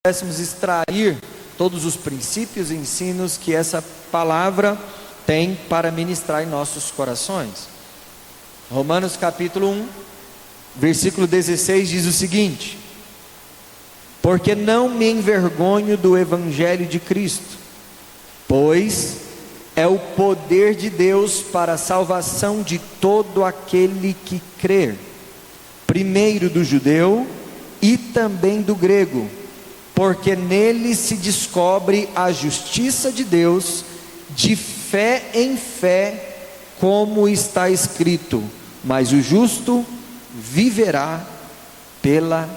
pudéssemos extrair todos os princípios e ensinos que essa palavra tem para ministrar em nossos corações. Romanos capítulo 1, versículo 16 diz o seguinte: porque não me envergonho do evangelho de Cristo, pois é o poder de Deus para a salvação de todo aquele que crer, primeiro do judeu e também do grego, porque nele se descobre a justiça de Deus, de fé em fé, como está escrito: mas o justo viverá pela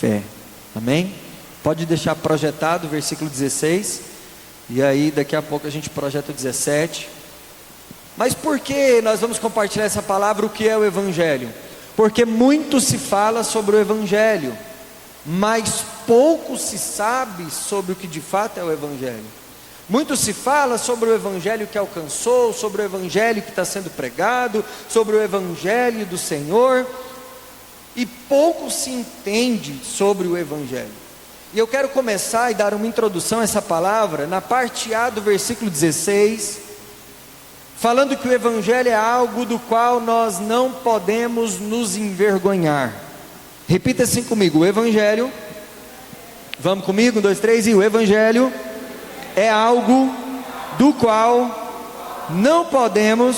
fé. Amém? Pode deixar projetado o versículo 16, e aí daqui a pouco a gente projeta o 17. Mas por que nós vamos compartilhar essa palavra? O que é o evangelho? Porque muito se fala sobre o evangelho, mas pouco se sabe sobre o que de fato é o evangelho. Muito se fala sobre o evangelho que alcançou, sobre o evangelho que está sendo pregado, sobre o evangelho do Senhor, e pouco se entende sobre o evangelho. E eu quero começar e dar uma introdução a essa palavra na parte A do versículo 16, falando que o evangelho é algo do qual nós não podemos nos envergonhar. Repita assim comigo: o evangelho, vamos comigo, 1, 2, 3, e o evangelho é algo do qual não podemos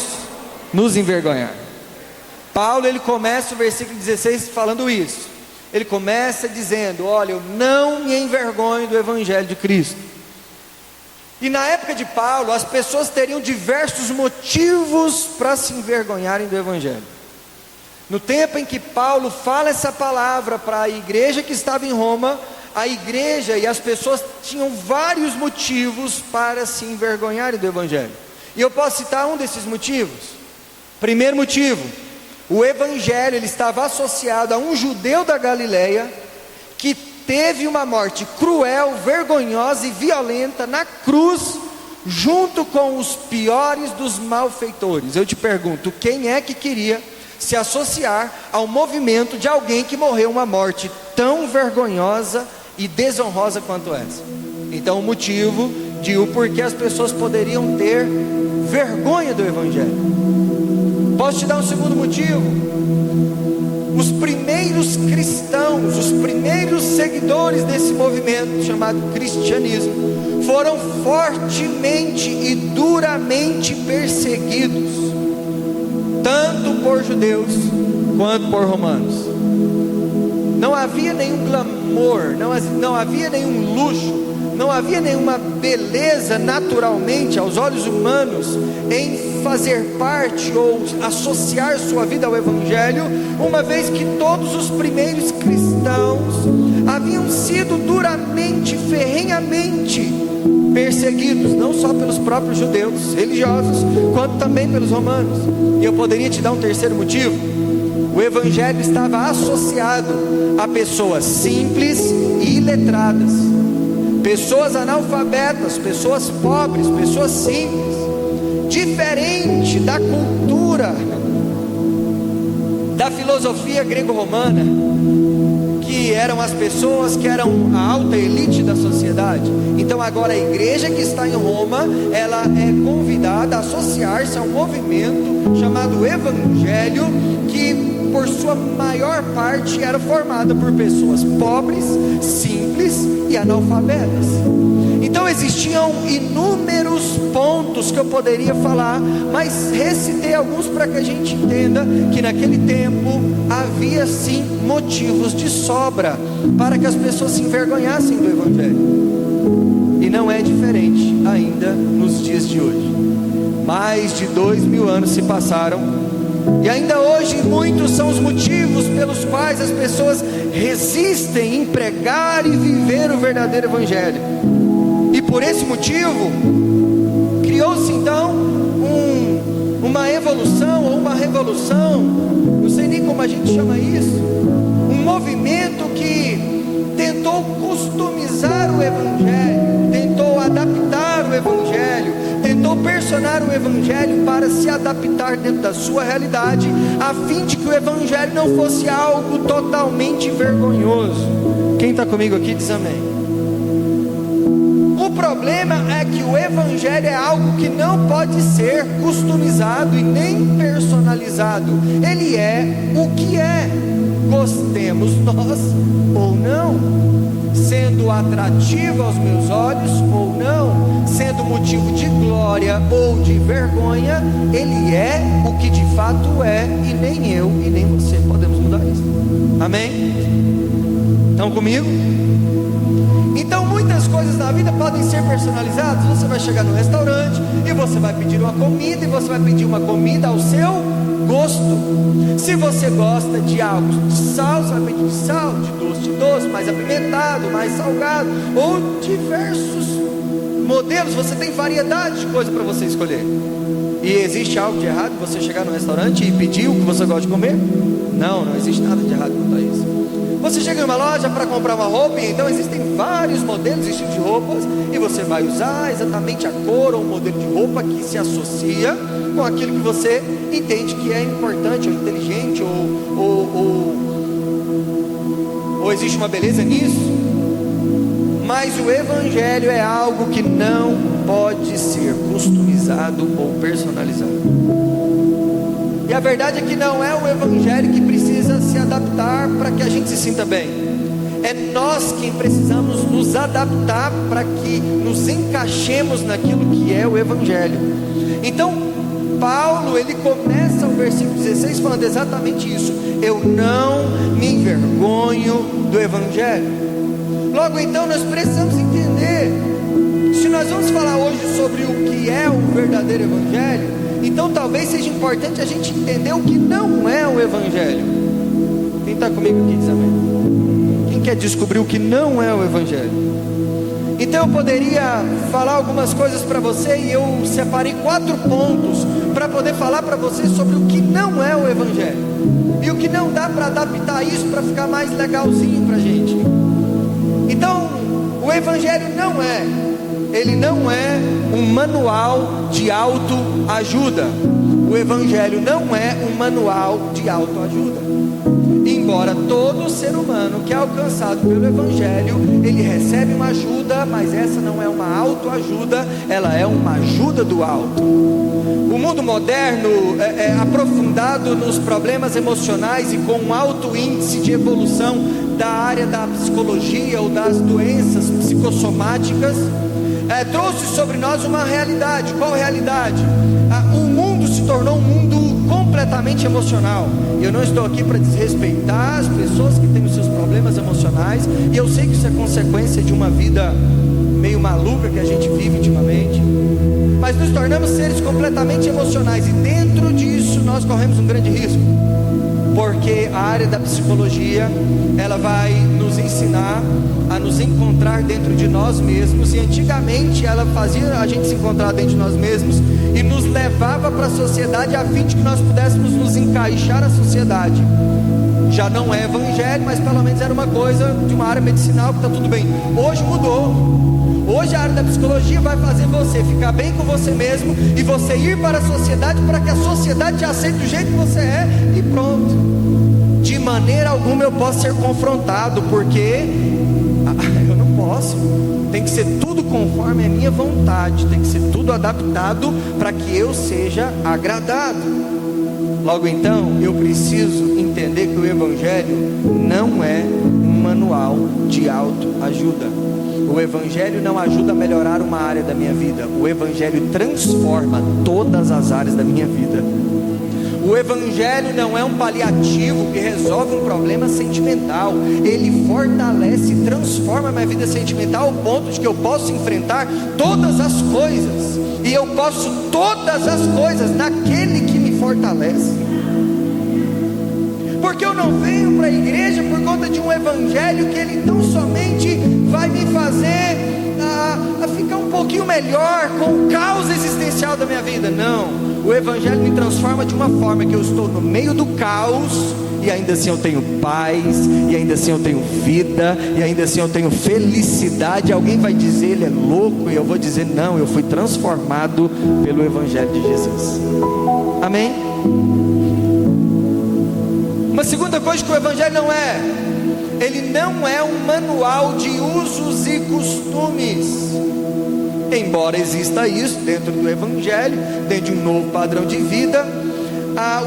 nos envergonhar. Paulo, ele começa o versículo 16 falando isso. Ele começa dizendo: olha, eu não me envergonho do evangelho de Cristo. E na época de Paulo, as pessoas teriam diversos motivos para se envergonharem do evangelho. No tempo em que Paulo fala essa palavra para a igreja que estava em Roma, a igreja e as pessoas tinham vários motivos para se envergonharem do evangelho. E eu posso citar um desses motivos. Primeiro motivo: o evangelho ele estava associado a um judeu da Galileia que teve uma morte cruel, vergonhosa e violenta na cruz, junto com os piores dos malfeitores. Eu te pergunto, quem é que queria se associar ao movimento de alguém que morreu uma morte tão vergonhosa e desonrosa quanto essa? Então o motivo de o porquê as pessoas poderiam ter vergonha do evangelho. Posso te dar um segundo motivo? Os primeiros cristãos, os primeiros seguidores desse movimento chamado cristianismo, foram fortemente e duramente perseguidos, tanto por judeus quanto por romanos. Não havia nenhum glamour, não havia nenhum luxo, não havia nenhuma beleza naturalmente aos olhos humanos em fazer parte ou associar sua vida ao evangelho, uma vez que todos os primeiros cristãos haviam sido duramente, ferrenhamente perseguidos, não só pelos próprios judeus religiosos, quanto também pelos romanos. E eu poderia te dar um terceiro motivo: o evangelho estava associado a pessoas simples e iletradas, pessoas analfabetas, pessoas pobres, pessoas simples, diferente da cultura, da filosofia grego-romana, que eram as pessoas que eram a alta elite da sociedade. Então agora a igreja que está em Roma, ela é convidada a associar-se a um movimento chamado evangelho, que por sua maior parte era formada por pessoas pobres, simples e analfabetas. Então existiam inúmeros pontos que eu poderia falar, mas recitei alguns para que a gente entenda que naquele tempo havia sim motivos de sobra para que as pessoas se envergonhassem do evangelho. E não é diferente ainda nos dias de hoje. Mais de 2000 anos se passaram, e ainda hoje muitos são os motivos pelos quais as pessoas resistem em pregar e viver o verdadeiro evangelho. E por esse motivo criou-se então uma evolução ou uma revolução, não sei nem como a gente chama isso, um movimento que tentou customizar o evangelho, tentou adaptar o evangelho, tentou personar o evangelho para se adaptar dentro da sua realidade, a fim de que o evangelho não fosse algo totalmente vergonhoso. Quem está comigo aqui diz amém. O problema é que o Evangelho é algo que não pode ser customizado e nem personalizado. Ele é o que é, gostemos nós ou não, sendo atrativo aos meus olhos ou não, sendo motivo de glória ou de vergonha, ele é o que de fato é, e nem eu e nem você podemos mudar isso. Amém? Estão comigo? Então muitas coisas na vida podem ser personalizadas. Você vai chegar no restaurante e você vai pedir uma comida, e você vai pedir uma comida ao seu gosto. Se você gosta de algo de sal, você vai pedir de sal, de doce, mais apimentado, mais salgado, ou diversos modelos. Você tem variedade de coisa para você escolher. E existe algo de errado em você chegar no restaurante e pedir o que você gosta de comer? Não, não existe nada de errado quanto a isso. Você chega em uma loja para comprar uma roupa, e então existem vários modelos, estilos de roupas, e você vai usar exatamente a cor ou o modelo de roupa que se associa com aquilo que você entende que é importante ou inteligente, ou existe uma beleza nisso. Mas o Evangelho é algo que não pode ser customizado ou personalizado. E a verdade é que não é o Evangelho que precisa se adaptar para que a gente se sinta bem. É nós quem precisamos nos adaptar para que nos encaixemos naquilo que é o Evangelho. Então, Paulo, ele começa o versículo 16 falando exatamente isso. Eu não me envergonho do Evangelho. Logo então, nós precisamos entender, se nós vamos falar hoje sobre o que é o verdadeiro Evangelho, então talvez seja importante a gente entender o que não é o Evangelho. Quem está comigo aqui diz amém. Quem quer descobrir o que não é o Evangelho? Então eu poderia falar algumas coisas para você, e eu separei 4 pontos para poder falar para você sobre o que não é o Evangelho, e o que não dá para adaptar isso para ficar mais legalzinho para a gente. Então, o Evangelho ele não é um manual de autoajuda. O Evangelho não é um manual de autoajuda. Embora todo ser humano que é alcançado pelo Evangelho, ele recebe uma ajuda, mas essa não é uma autoajuda, ela é uma ajuda do alto. O mundo moderno é aprofundado nos problemas emocionais e com um alto índice de evolução da área da psicologia ou das doenças psicossomáticas, trouxe sobre nós uma realidade. Qual realidade? O mundo se tornou um mundo completamente emocional. Eu não estou aqui para desrespeitar as pessoas que têm os seus problemas emocionais, e eu sei que isso é consequência de uma vida meio maluca que a gente vive ultimamente, mas nos tornamos seres completamente emocionais, e dentro disso nós corremos um grande risco, porque a área da psicologia, ela vai nos ensinar a nos encontrar dentro de nós mesmos, e antigamente ela fazia a gente se encontrar dentro de nós mesmos e nos levava para a sociedade a fim de que nós pudéssemos nos encaixar na sociedade. Já não é Evangelho, mas pelo menos era uma coisa de uma área medicinal que está tudo bem. Hoje mudou. Hoje a área da psicologia vai fazer você ficar bem com você mesmo, e você ir para a sociedade para que a sociedade te aceite do jeito que você é, e pronto. De maneira alguma eu posso ser confrontado, porque eu não posso. Tem que ser tudo conforme a minha vontade, tem que ser tudo adaptado para que eu seja agradado. Logo então, eu preciso entender que o Evangelho não é um manual de autoajuda. O Evangelho não ajuda a melhorar uma área da minha vida. O Evangelho transforma todas as áreas da minha vida. O Evangelho não é um paliativo que resolve um problema sentimental. Ele fortalece e transforma a minha vida sentimental ao ponto de que eu posso enfrentar todas as coisas, e eu posso todas as coisas naquele que me fortalece. Porque eu não venho para a igreja por conta de um Evangelho que ele tão somente vai me fazer a ficar um pouquinho melhor com o caos existencial da minha vida. Não, o Evangelho me transforma de uma forma que eu estou no meio do caos, e ainda assim eu tenho paz, e ainda assim eu tenho vida, e ainda assim eu tenho felicidade. Alguém vai dizer, ele é louco, e eu vou dizer, não, eu fui transformado pelo Evangelho de Jesus. Amém? Uma segunda coisa que o Evangelho não é, ele não é um manual de usos e costumes. Embora exista isso dentro do Evangelho, dentro de um novo padrão de vida,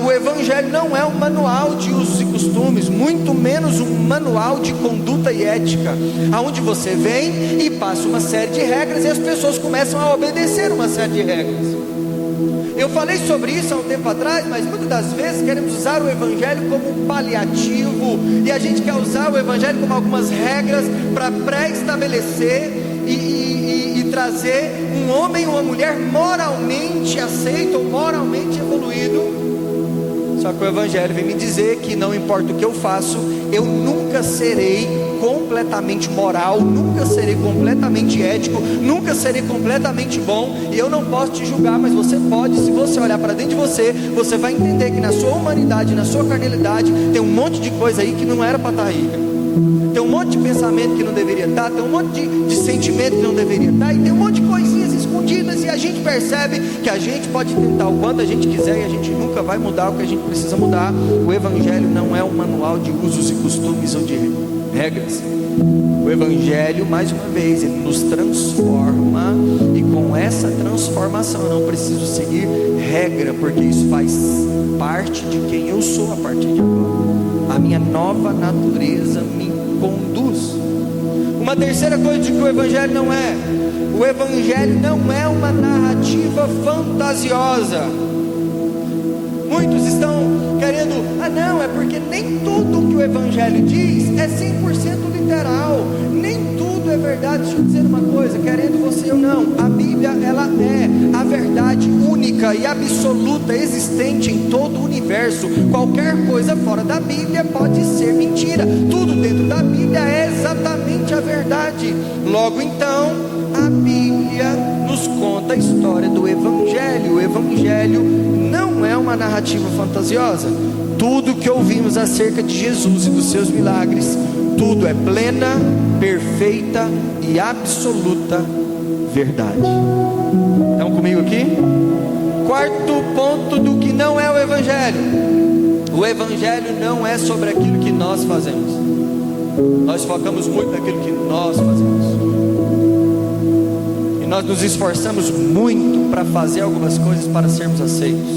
o Evangelho não é um manual de usos e costumes, muito menos um manual de conduta e ética, aonde você vem e passa uma série de regras e as pessoas começam a obedecer uma série de regras. Eu falei sobre isso há um tempo atrás, mas muitas das vezes queremos usar o Evangelho como um paliativo, e a gente quer usar o Evangelho como algumas regras para pré-estabelecer e trazer um homem ou uma mulher moralmente aceito ou moralmente evoluído. Só que o Evangelho vem me dizer que não importa o que eu faço, eu nunca serei completamente moral, nunca serei completamente ético, nunca serei completamente bom, e eu não posso te julgar, mas você pode. Se você olhar para dentro de você, você vai entender que na sua humanidade, na sua carnalidade, tem um monte de coisa aí que não era para estar rica, tem um monte de pensamento que não deveria estar, tem um monte de sentimento que não deveria estar, e tem um monte de coisinhas escondidas, e a gente percebe que a gente pode tentar o quanto a gente quiser, e a gente nunca vai mudar o que a gente precisa mudar. O Evangelho não é um manual de usos e costumes ou de regras. O Evangelho, mais uma vez, ele nos transforma, e com essa transformação eu não preciso seguir regra, porque isso faz parte de quem eu sou a partir de agora. A minha nova natureza me conduz. Uma terceira coisa de que o Evangelho não é: o Evangelho não é uma narrativa fantasiosa. Muitos estão querendo, não, é porque nem tudo que o Evangelho diz é 100% literal, nem tudo é verdade. Deixa eu dizer uma coisa, querendo você ou não, a Bíblia, ela é a verdade única e absoluta existente em todo o universo. Qualquer coisa fora da Bíblia pode ser mentira, tudo dentro da Bíblia é exatamente a verdade. Logo então, a Bíblia nos conta a história do Evangelho. O Evangelho não é uma narrativa fantasiosa. Tudo que ouvimos acerca de Jesus e dos seus milagres, tudo é plena, perfeita e absoluta verdade. Estão comigo aqui? Quarto ponto do que não é o Evangelho: o Evangelho não é sobre aquilo que nós fazemos. Nós focamos muito naquilo que nós fazemos, e nós nos esforçamos muito para fazer algumas coisas para sermos aceitos.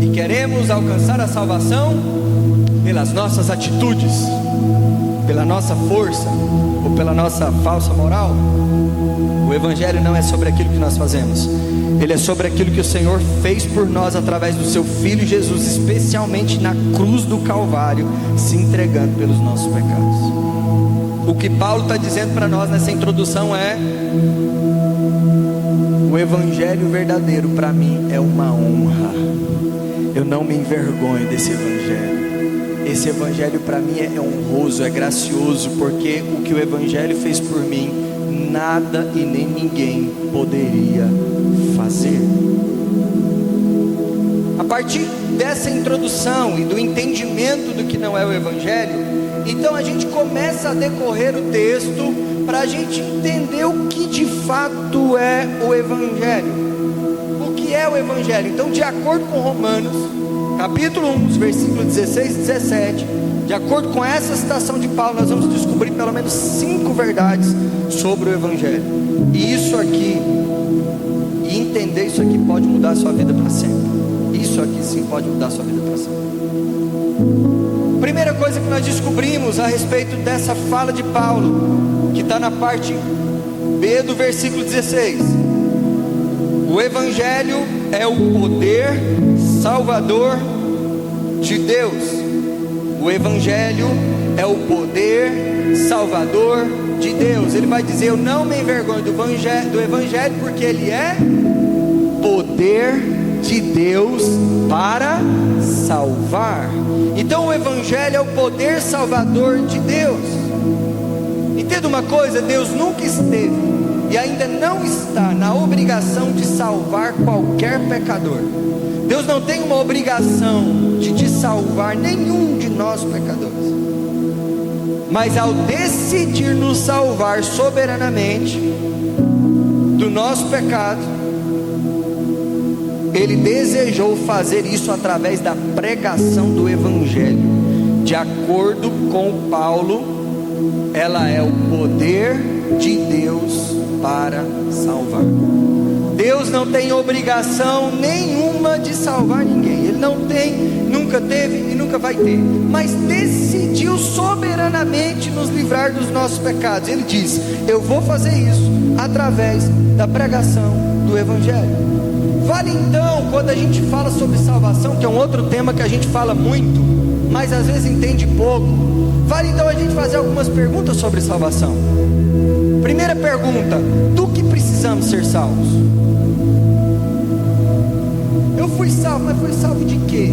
E queremos alcançar a salvação pelas nossas atitudes, pela nossa força ou pela nossa falsa moral. O Evangelho não é sobre aquilo que nós fazemos, ele é sobre aquilo que o Senhor fez por nós através do seu Filho Jesus, especialmente na cruz do Calvário, se entregando pelos nossos pecados. O que Paulo está dizendo para nós nessa introdução é: o Evangelho verdadeiro para mim é uma honra, eu não me envergonho desse Evangelho. Esse Evangelho para mim é honroso, é gracioso, porque o que o Evangelho fez por mim, nada e nem ninguém poderia fazer. A partir dessa introdução e do entendimento do que não é o Evangelho, então a gente começa a decorrer o texto para a gente entender o que de fato é o Evangelho. O que é o Evangelho? Então, de acordo com Romanos capítulo 1, versículos 16 e 17, de acordo com essa citação de Paulo, nós vamos descobrir pelo menos 5 verdades sobre o Evangelho. E isso aqui, e entender isso aqui, pode mudar a sua vida para sempre. Isso aqui sim pode mudar a sua vida para sempre. Primeira coisa que nós descobrimos a respeito dessa fala de Paulo, que está na parte B do versículo 16: o Evangelho é o poder salvador de Deus. O Evangelho é o poder salvador de Deus. Ele vai dizer: eu não me envergonho do Evangelho, porque ele é poder de Deus para salvar. Então o Evangelho é o poder salvador de Deus. Entenda uma coisa: Deus nunca esteve e ainda não está na obrigação de salvar qualquer pecador. Deus não tem uma obrigação de te salvar nenhum de nós pecadores, mas ao decidir nos salvar soberanamente do nosso pecado, Ele desejou fazer isso através da pregação do Evangelho. De acordo com Paulo, ela é o poder de Deus para salvar. Deus não tem obrigação nenhuma de salvar ninguém. Ele não tem, nunca teve e nunca vai ter. Mas decidiu soberanamente nos livrar dos nossos pecados. Ele diz: eu vou fazer isso através da pregação do Evangelho. Vale então, quando a gente fala sobre salvação, que é um outro tema que a gente fala muito, mas às vezes entende pouco, vale então a gente fazer algumas perguntas sobre salvação. Primeira pergunta: do que precisamos ser salvos? Eu fui salvo, mas fui salvo de quê?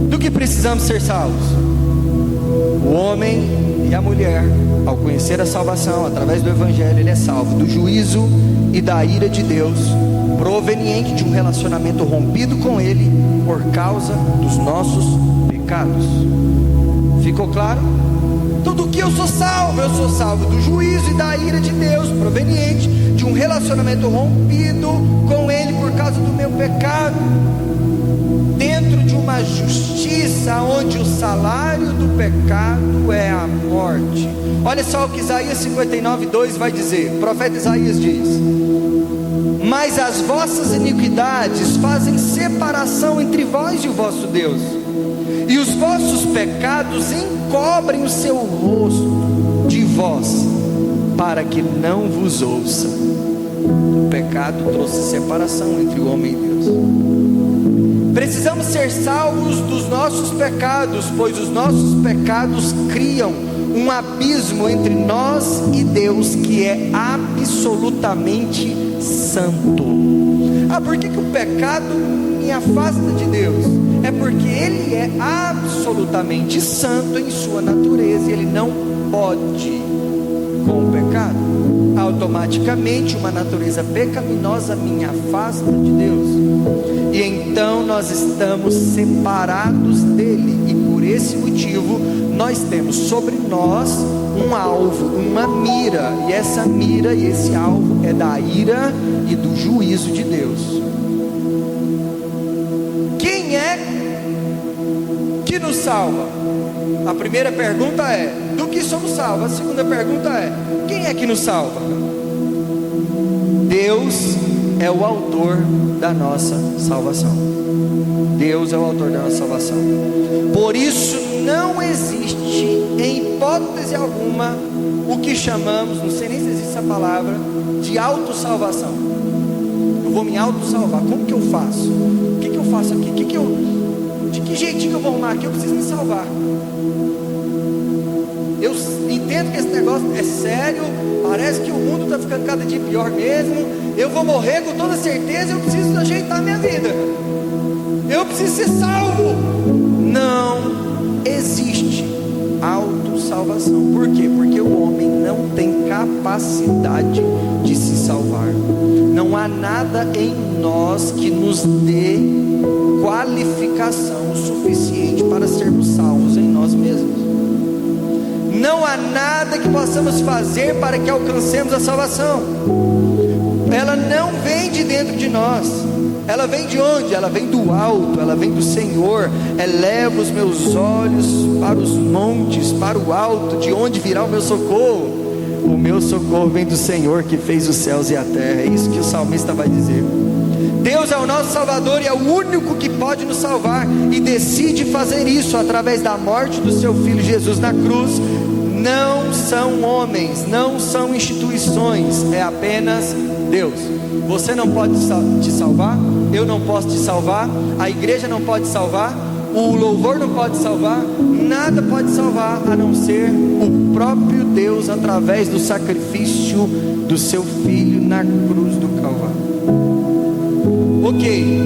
Do que precisamos ser salvos? O homem e a mulher, ao conhecer a salvação através do Evangelho, ele é salvo do juízo e da ira de Deus, proveniente de um relacionamento rompido com Ele por causa dos nossos pecados. Ficou claro? Então, do que eu sou salvo? Eu sou salvo do juízo e da ira de Deus, proveniente de um relacionamento rompido com Ele por causa do meu pecado, dentro de uma justiça onde o salário do pecado é a morte. Olha só o que Isaías 59:2 vai dizer. O profeta Isaías diz: mas as vossas iniquidades fazem separação entre vós e o vosso Deus, e os vossos pecados encobrem o seu rosto de vós, para que não vos ouça. O pecado trouxe separação entre o homem e Deus. Precisamos ser salvos dos nossos pecados, pois os nossos pecados criam um abismo entre nós e Deus, que é absolutamente santo. Por que o pecado me afasta de Deus? É porque Ele é absolutamente santo em sua natureza, e Ele não pode com o pecado. Automaticamente uma natureza pecaminosa me afasta de Deus, e então nós estamos separados dele, e por esse motivo nós temos sobre nós um alvo, uma mira, e essa mira e esse alvo é da ira e do juízo de Deus. Quem é que nos salva? A primeira pergunta é: do que somos salvos? A segunda pergunta é: quem é que nos salva? Deus é o autor da nossa salvação. Deus é o autor da nossa salvação. Por isso não existe, em hipótese alguma, o que chamamos, não sei nem se existe essa palavra, de autossalvação. Eu vou me autossalvar. Como que eu faço? O que eu faço aqui? De que jeitinho eu vou arrumar aqui? Eu preciso me salvar. Eu entendo que esse negócio é sério, parece que o mundo está ficando cada dia pior mesmo. Eu vou morrer com toda certeza, eu preciso ajeitar minha vida. Eu preciso ser salvo. Não existe autossalvação. Por quê? Porque o homem não tem capacidade de se salvar. Não há nada em nós que nos dê qualificação suficiente para sermos salvos em nós mesmos. Não há nada que possamos fazer para que alcancemos a salvação. Ela não vem de dentro de nós. Ela vem de onde? Ela vem do alto, ela vem do Senhor. Eleva os meus olhos para os montes, para o alto, de onde virá o meu socorro? O meu socorro vem do Senhor, que fez os céus e a terra. É isso que o salmista vai dizer. Deus é o nosso Salvador e é o único que pode nos salvar, e decide fazer isso através da morte do seu Filho Jesus na cruz. Não são homens, não são instituições, é apenas Deus. Você não pode te salvar, eu não posso te salvar, a igreja não pode salvar, o louvor não pode salvar, nada pode salvar a não ser o próprio Deus, através do sacrifício do seu Filho na cruz do Calvário. Ok,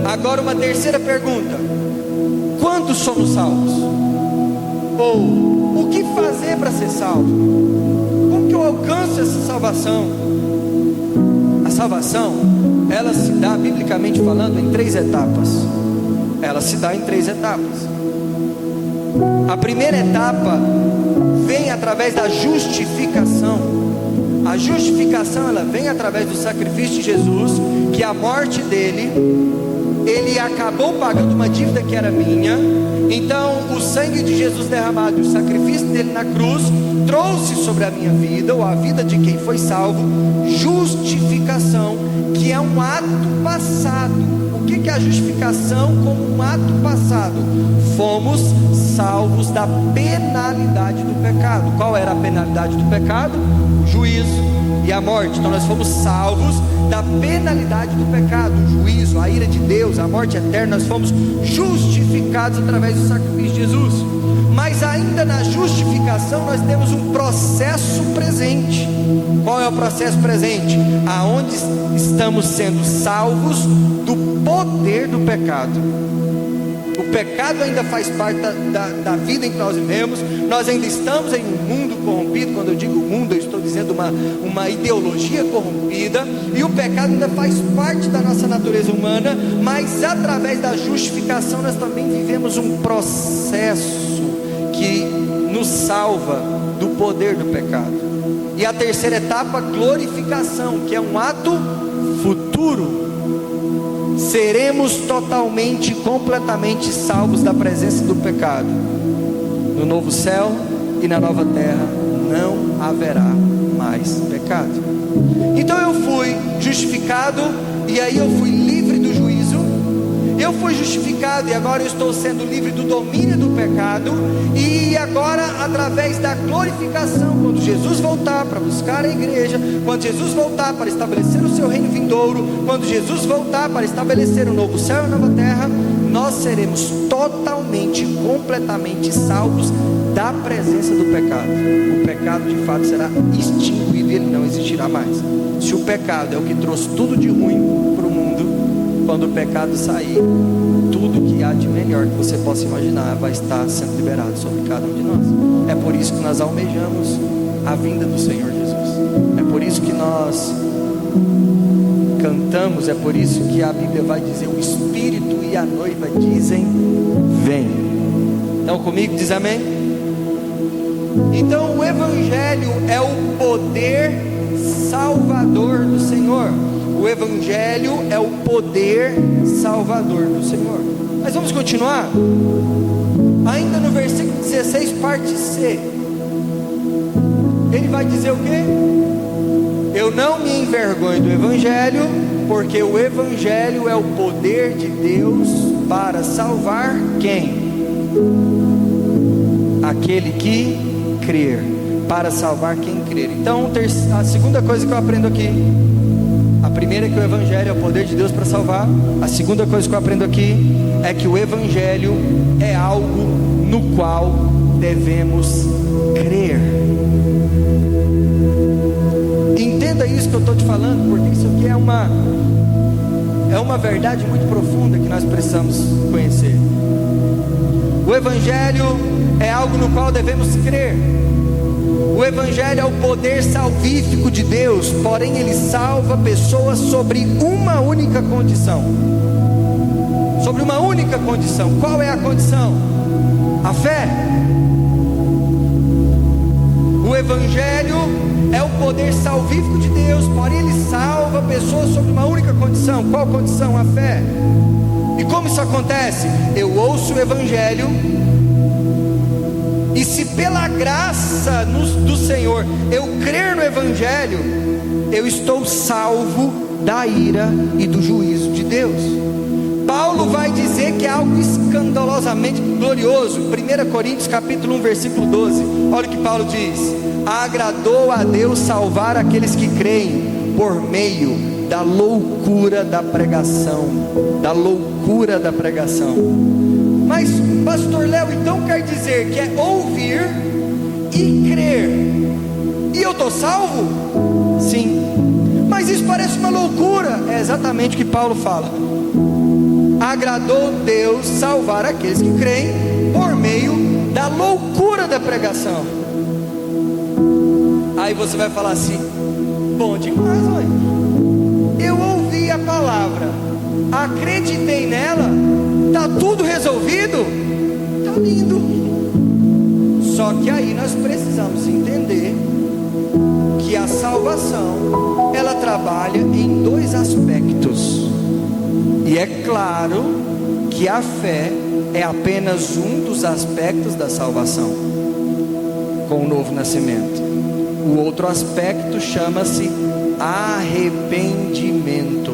agora uma terceira pergunta: quando somos salvos? Ou o que fazer para ser salvo? Como que eu alcanço essa salvação? A salvação, ela se dá, biblicamente falando, em 3 etapas. Ela se dá em 3 etapas. A primeira etapa vem através da justificação. A justificação, ela vem através do sacrifício de Jesus, que a morte dele, ele acabou pagando uma dívida que era minha. Então o sangue de Jesus derramado e o sacrifício dele na cruz trouxe sobre a minha vida, ou a vida de quem foi salvo, justificação, que é um ato passado. O que é a justificação como um ato passado? Fomos salvos da penalidade do pecado. Qual era a penalidade do pecado? O juízo e a morte. Então nós fomos salvos da penalidade do pecado, o juízo, a ira de Deus, a morte eterna. Nós fomos justificados através do sacrifício de Jesus. Mas ainda na justificação nós temos um processo presente. Qual é o processo presente? Aonde estamos sendo salvos do poder do pecado. O pecado ainda faz parte da vida em que nós vivemos. Nós ainda estamos em um mundo corrompido. Quando eu digo mundo, eu estou dizendo uma ideologia corrompida. E o pecado ainda faz parte da nossa natureza humana. Mas através da justificação nós também vivemos um processo que nos salva do poder do pecado. E a terceira etapa, glorificação, que é um ato futuro. Seremos totalmente, completamente salvos da presença do pecado. No novo céu e na nova terra não haverá mais pecado. Então eu fui justificado, e aí eu fui livre do juízo. Eu fui justificado e agora eu estou sendo livre do domínio do pecado. E agora, através da glorificação, quando Jesus voltar para buscar a igreja, quando Jesus voltar para estabelecer o seu reino vindouro, quando Jesus voltar para estabelecer o novo céu e a nova terra, nós seremos totalmente, completamente salvos da presença do pecado. O pecado de fato será extinguido e ele não existirá mais. Se o pecado é o que trouxe tudo de ruim para o mundo, quando o pecado sair, tudo que há de melhor que você possa imaginar vai estar sendo liberado sobre cada um de nós. É por isso que nós almejamos a vinda do Senhor Jesus. É por isso que nós cantamos. É por isso que a Bíblia vai dizer: o Espírito e a noiva dizem: vem. Então comigo diz amém. Então o Evangelho é o poder salvador do Senhor. O Evangelho é o poder salvador do Senhor. Mas vamos continuar. Ainda no versículo 16, parte C, ele vai dizer o quê? Eu não me envergonho do Evangelho, porque o Evangelho é o poder de Deus para salvar quem? Aquele que crer. Para salvar quem crer. Então a segunda coisa que eu aprendo aqui, a primeira é que o Evangelho é o poder de Deus para salvar. A segunda coisa que eu aprendo aqui é que o Evangelho é algo no qual devemos crer. Entenda isso que eu estou te falando, porque isso aqui é uma verdade muito profunda que nós precisamos conhecer. O Evangelho é algo no qual devemos crer. O Evangelho é o poder salvífico de Deus, porém ele salva pessoas sobre uma única condição. Sobre uma única condição. Qual é a condição? A fé. O Evangelho é o poder salvífico de Deus, porém ele salva pessoas sobre uma única condição. Qual condição? A fé. E como isso acontece? Eu ouço o Evangelho, e se pela graça do Senhor eu crer no Evangelho, eu estou salvo da ira e do juízo de Deus. Paulo vai dizer que é algo escandalosamente glorioso. 1 Coríntios capítulo 1 versículo 12. Olha o que Paulo diz: agradou a Deus salvar aqueles que creem por meio da loucura da pregação. Da loucura da pregação. Mas pastor Léo, então quer dizer que é ouvir e crer, e eu estou salvo? Sim. Mas isso parece uma loucura. É exatamente o que Paulo fala. Agradou Deus salvar aqueles que creem por meio da loucura da pregação. Aí você vai falar assim: bom demais, mãe. Eu ouvi a palavra, acreditei nela, está tudo resolvido? Está lindo. Só que aí nós precisamos entender que a salvação, ela trabalha em dois aspectos. E é claro que a fé é apenas um dos aspectos da salvação, com o novo nascimento. O outro aspecto chama-se arrependimento.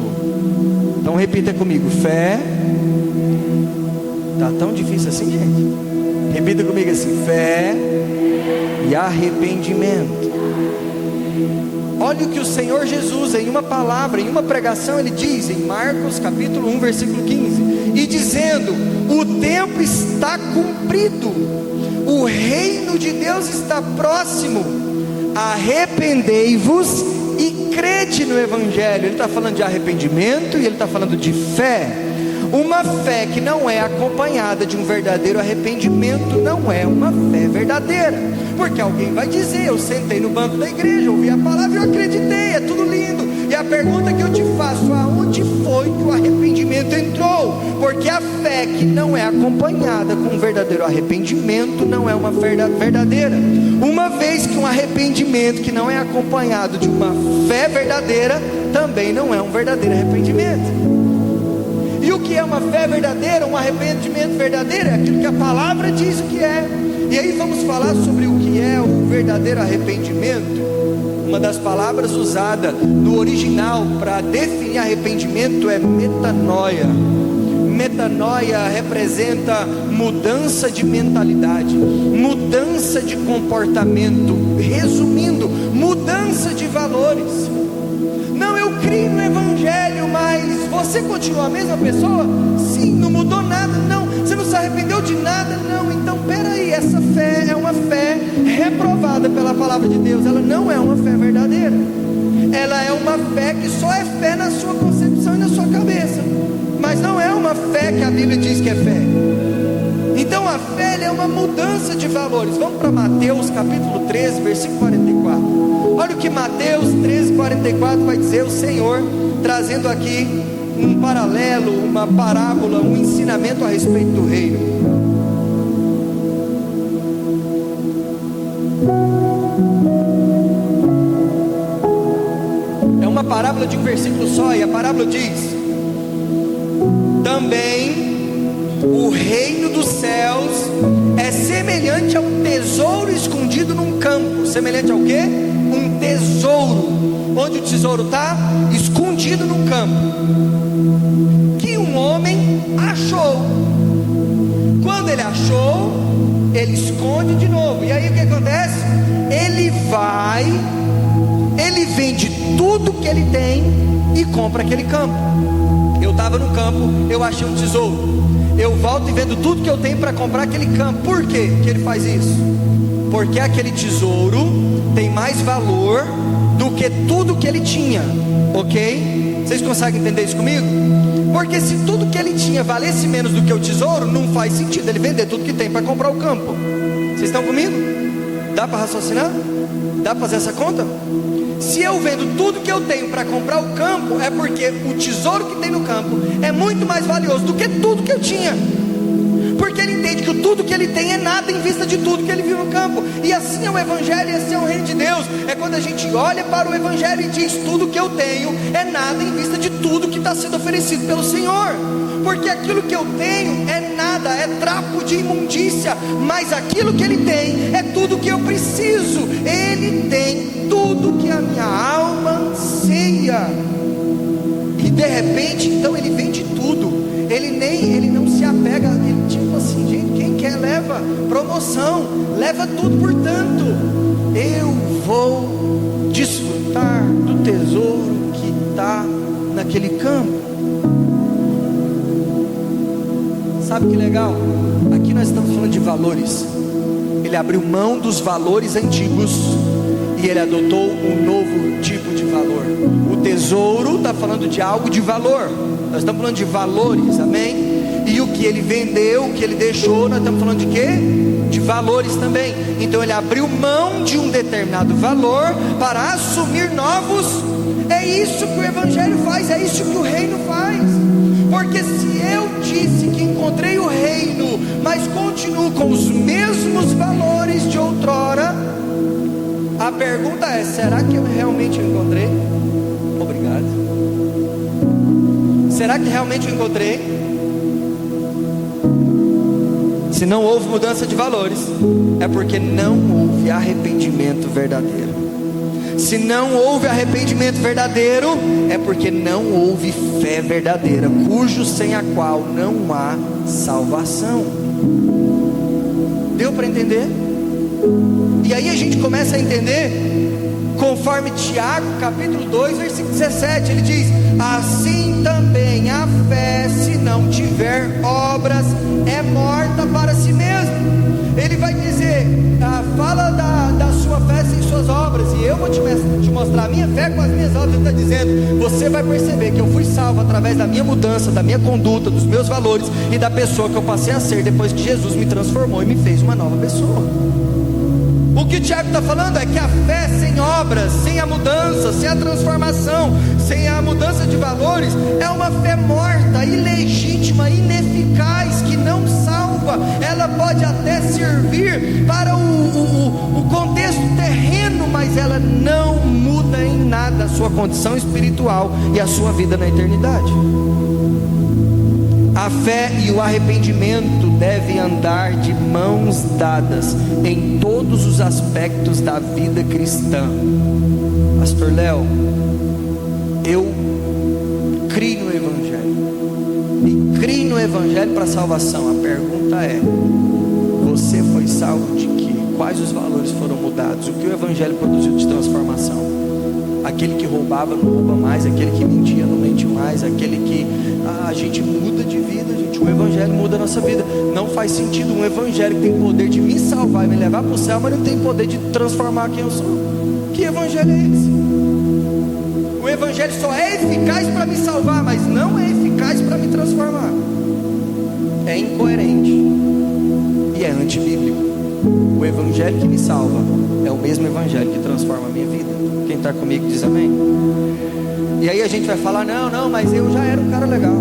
Então repita comigo: fé. Tá tão difícil assim, gente? Repita comigo assim: fé e arrependimento. Olha o que o Senhor Jesus, em uma palavra, em uma pregação, ele diz em Marcos capítulo 1, versículo 15: e dizendo: o tempo está cumprido, o reino de Deus está próximo, arrependei-vos e crede no Evangelho. Ele está falando de arrependimento e ele está falando de fé. Uma fé que não é acompanhada de um verdadeiro arrependimento não é uma fé verdadeira. Porque alguém vai dizer: eu sentei no banco da igreja, ouvi a palavra e eu acreditei, é tudo lindo. E a pergunta que eu te faço: aonde foi que o arrependimento entrou? Porque a fé que não é acompanhada com um verdadeiro arrependimento não é uma fé verdadeira. Uma vez que um arrependimento que não é acompanhado de uma fé verdadeira, também não é um verdadeiro arrependimento. E o que é uma fé verdadeira, um arrependimento verdadeiro? É aquilo que a palavra diz o que é. E aí vamos falar sobre o que é o verdadeiro arrependimento. Uma das palavras usadas no original para definir arrependimento é metanoia. Metanoia representa mudança de mentalidade, mudança de comportamento, resumindo, mudança de valores. Não, eu creio no Evangelho, mas você continua a mesma pessoa? Sim. Não mudou nada? Não. Você não se arrependeu de nada? Não. Então peraí, essa fé é uma fé reprovada pela palavra de Deus. Ela não é uma fé verdadeira. Ela é uma fé que só é fé na sua concepção e na sua cabeça, mas não é uma fé que a Bíblia diz que é fé. Então a fé é uma mudança de valores. Vamos para Mateus capítulo 13, versículo 44. Olha o que Mateus 13, 44 vai dizer o Senhor, trazendo aqui um paralelo, uma parábola, um ensinamento a respeito do reino. É uma parábola de um versículo só, e a parábola diz: também o reino dos céus é semelhante a um tesouro escondido num campo. Semelhante ao quê? Um tesouro. Onde o tesouro está? Escondido num campo, que um homem achou. Quando ele achou, ele esconde de novo. E aí o que acontece? Ele vai, ele vende tudo que ele tem e compra aquele campo. Eu estava no campo, eu achei um tesouro, eu volto e vendo tudo que eu tenho para comprar aquele campo. Por quê que ele faz isso? Porque aquele tesouro tem mais valor do que tudo que ele tinha, ok? Vocês conseguem entender isso comigo? Porque se tudo que ele tinha valesse menos do que o tesouro, não faz sentido ele vender tudo que tem para comprar o campo. Vocês estão comigo? Dá para raciocinar? Dá para fazer essa conta? Se eu vendo tudo que eu tenho para comprar o campo, é porque o tesouro que tem no campo é muito mais valioso do que tudo que eu tinha. Porque ele entende que tudo que ele tem é nada em vista de tudo que ele viu no campo. E assim é o Evangelho, e assim é o reino de Deus. É quando a gente olha para o Evangelho e diz: tudo que eu tenho é nada em vista de tudo que está sendo oferecido pelo Senhor. Porque aquilo que eu tenho é nada, é trapo de imundícia. Mas aquilo que ele tem é tudo que eu preciso. Ele tem tudo que a minha alma anseia. E de repente, então ele vende tudo. Ele não se apega, ele tipo assim, gente, quem quer leva, promoção, leva tudo. Portanto, eu vou desfrutar do tesouro que está naquele campo. Sabe que legal? Aqui nós estamos falando de valores. Ele abriu mão dos valores antigos e ele adotou um novo tipo de valor. O tesouro está falando de algo de valor. Nós estamos falando de valores, amém? E o que ele vendeu, o que ele deixou, nós estamos falando de quê? De valores também. Então ele abriu mão de um determinado valor para assumir novos. É isso que o Evangelho faz, é isso que o reino faz. Porque se eu disse que encontrei o reino, mas continuo com os mesmos valores de outrora, A pergunta é: será que eu realmente encontrei? Obrigado. Será que realmente eu encontrei? Se não houve mudança de valores, é porque não houve arrependimento verdadeiro. Se não houve arrependimento verdadeiro, é porque não houve fé verdadeira, cujo sem a qual não há salvação. Deu para entender? E aí a gente começa a entender, conforme Tiago capítulo 2 versículo 17, ele diz: assim também a fé, se não tiver obras, é morta para si mesmo. Ele vai dizer, fala da sua fé sem suas obras, e eu vou te mostrar a minha fé com as minhas obras. Ele está dizendo, você vai perceber que eu fui salvo através da minha mudança, da minha conduta, dos meus valores e da pessoa que eu passei a ser depois que Jesus me transformou e me fez uma nova pessoa. O que o Tiago está falando é que a fé sem obras, sem a mudança, sem a transformação, sem a mudança de valores, é uma fé morta, ilegítima, ineficaz, que não salva. Ela pode até servir para o contexto terreno, mas ela não muda em nada a sua condição espiritual e a sua vida na eternidade. A fé e o arrependimento devem andar de mãos dadas em todos os aspectos da vida cristã. Pastor Léo, eu creio no Evangelho e creio no Evangelho para salvação. A pergunta é: você foi salvo de quê? Quais os valores foram mudados? O que o Evangelho produziu de transformação? Aquele que roubava não rouba mais, aquele que mentia não mente mais, aquele que a gente muda de vida, gente. O Evangelho muda a nossa vida. Não faz sentido um Evangelho que tem poder de me salvar e me levar para o céu, mas não tem poder de transformar quem eu sou. Que Evangelho é esse? O Evangelho só é eficaz para me salvar, mas não é eficaz para me transformar. É incoerente e é antibíblico. O Evangelho que me salva é o mesmo Evangelho que transforma a minha vida. Quem está comigo diz amém. E aí a gente vai falar: não, mas eu já era um cara legal,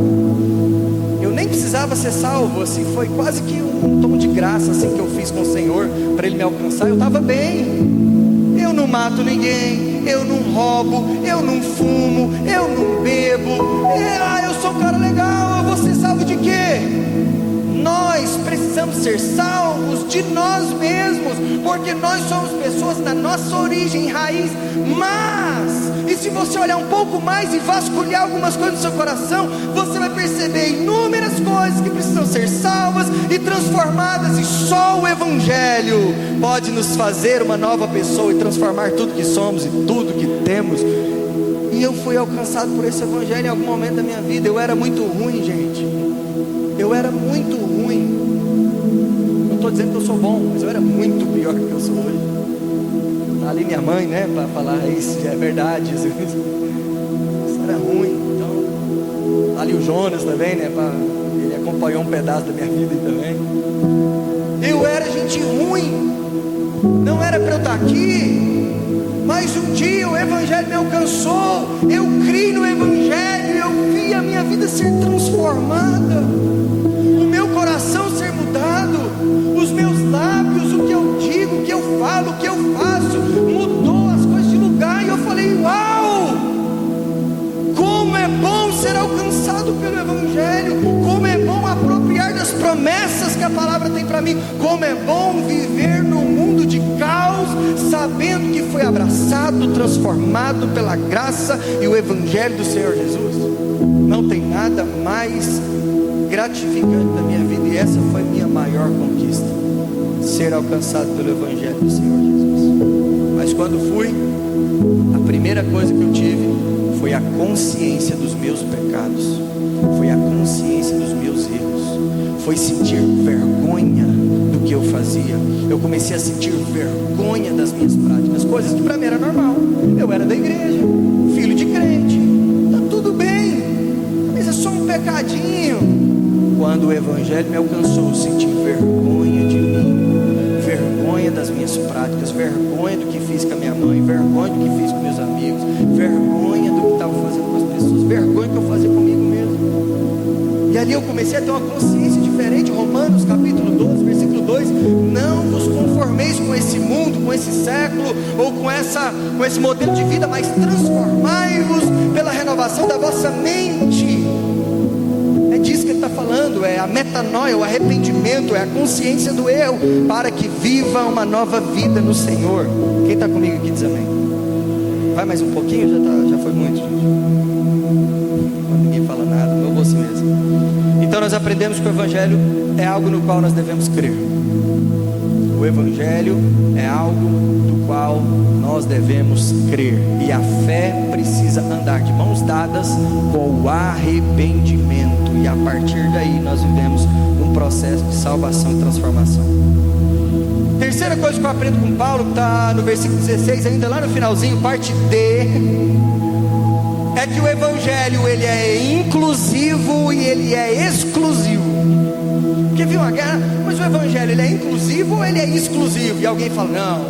eu nem precisava ser salvo, assim, foi quase que um tom de graça assim que eu fiz com o Senhor para Ele me alcançar. Eu estava bem, eu não mato ninguém, eu não roubo, eu não fumo, eu não bebo, eu sou um cara legal. Eu vou ser salvo de quê? Nós precisamos ser salvos de nós mesmos, porque nós somos pessoas na nossa origem, raiz. Mas, e se você olhar um pouco mais e vasculhar algumas coisas no seu coração, você vai perceber inúmeras coisas que precisam ser salvas e transformadas, e só o Evangelho pode nos fazer uma nova pessoa e transformar tudo que somos e tudo que temos. E eu fui alcançado por esse Evangelho em algum momento da minha vida. Eu era muito ruim, gente. Eu era muito ruim. Não estou dizendo que eu sou bom, mas eu era muito pior do que eu sou hoje. Está ali minha mãe, né, para falar isso, já é verdade. Isso era ruim. Então, tá ali o Jonas também, né, ele acompanhou um pedaço da minha vida também. Eu era gente ruim, não era para eu estar aqui. Mas um dia o Evangelho me alcançou, eu criei no Evangelho, eu vi a minha vida ser transformada, o meu coração ser mudado, os meus lábios, o que eu digo, o que eu falo, o que eu faço, mudou as coisas de lugar. E eu falei: uau, como é bom ser alcançado pelo Evangelho, como é bom apropriar das promessas que a palavra tem para mim, como é bom viver num mundo de caos, sabendo que foi abraçado, transformado pela graça e o Evangelho do Senhor Jesus. Não tem nada mais gratificante da minha vida, e essa foi minha maior conquista, ser alcançado pelo Evangelho do Senhor Jesus. Mas quando fui, a primeira coisa que eu tive foi a consciência dos meus pecados, foi a consciência dos meus erros, foi sentir vergonha do que eu fazia. Eu comecei a sentir vergonha das minhas práticas, coisas que para mim era normal. Eu era da igreja, filho de crente, tá tudo bem, mas é só um pecadinho. Quando o Evangelho me alcançou, eu senti vergonha de mim, vergonha das minhas práticas, vergonha do que fiz com a minha mãe, vergonha do que fiz com meus amigos, vergonha do que estava fazendo com as pessoas, vergonha que eu fazia comigo mesmo. E ali eu comecei a ter uma consciência diferente. Romanos capítulo 12, versículo 2: não vos conformeis conformeis com esse mundo, com esse século, ou com esse modelo de vida, mas transformai-vos pela renovação da vossa mente. É disso que ele está falando, é a metanoia, o arrependimento, é a consciência do erro, para que viva uma nova vida no Senhor. Quem está comigo aqui diz amém. Vai mais um pouquinho, já foi muito, gente. Ninguém fala nada, eu vou assim mesmo. Então nós aprendemos que o Evangelho é algo no qual nós devemos crer. O Evangelho é algo do qual nós devemos crer. E a fé precisa andar de mãos dadas com o arrependimento. E a partir daí nós vivemos um processo de salvação e transformação. Terceira coisa que eu aprendo com Paulo, que está no versículo 16, ainda lá no finalzinho, parte D, é que o Evangelho ele é inclusivo e ele é exclusivo. Porque viu uma guerra, mas o Evangelho ele é inclusivo ou ele é exclusivo? E alguém fala, não,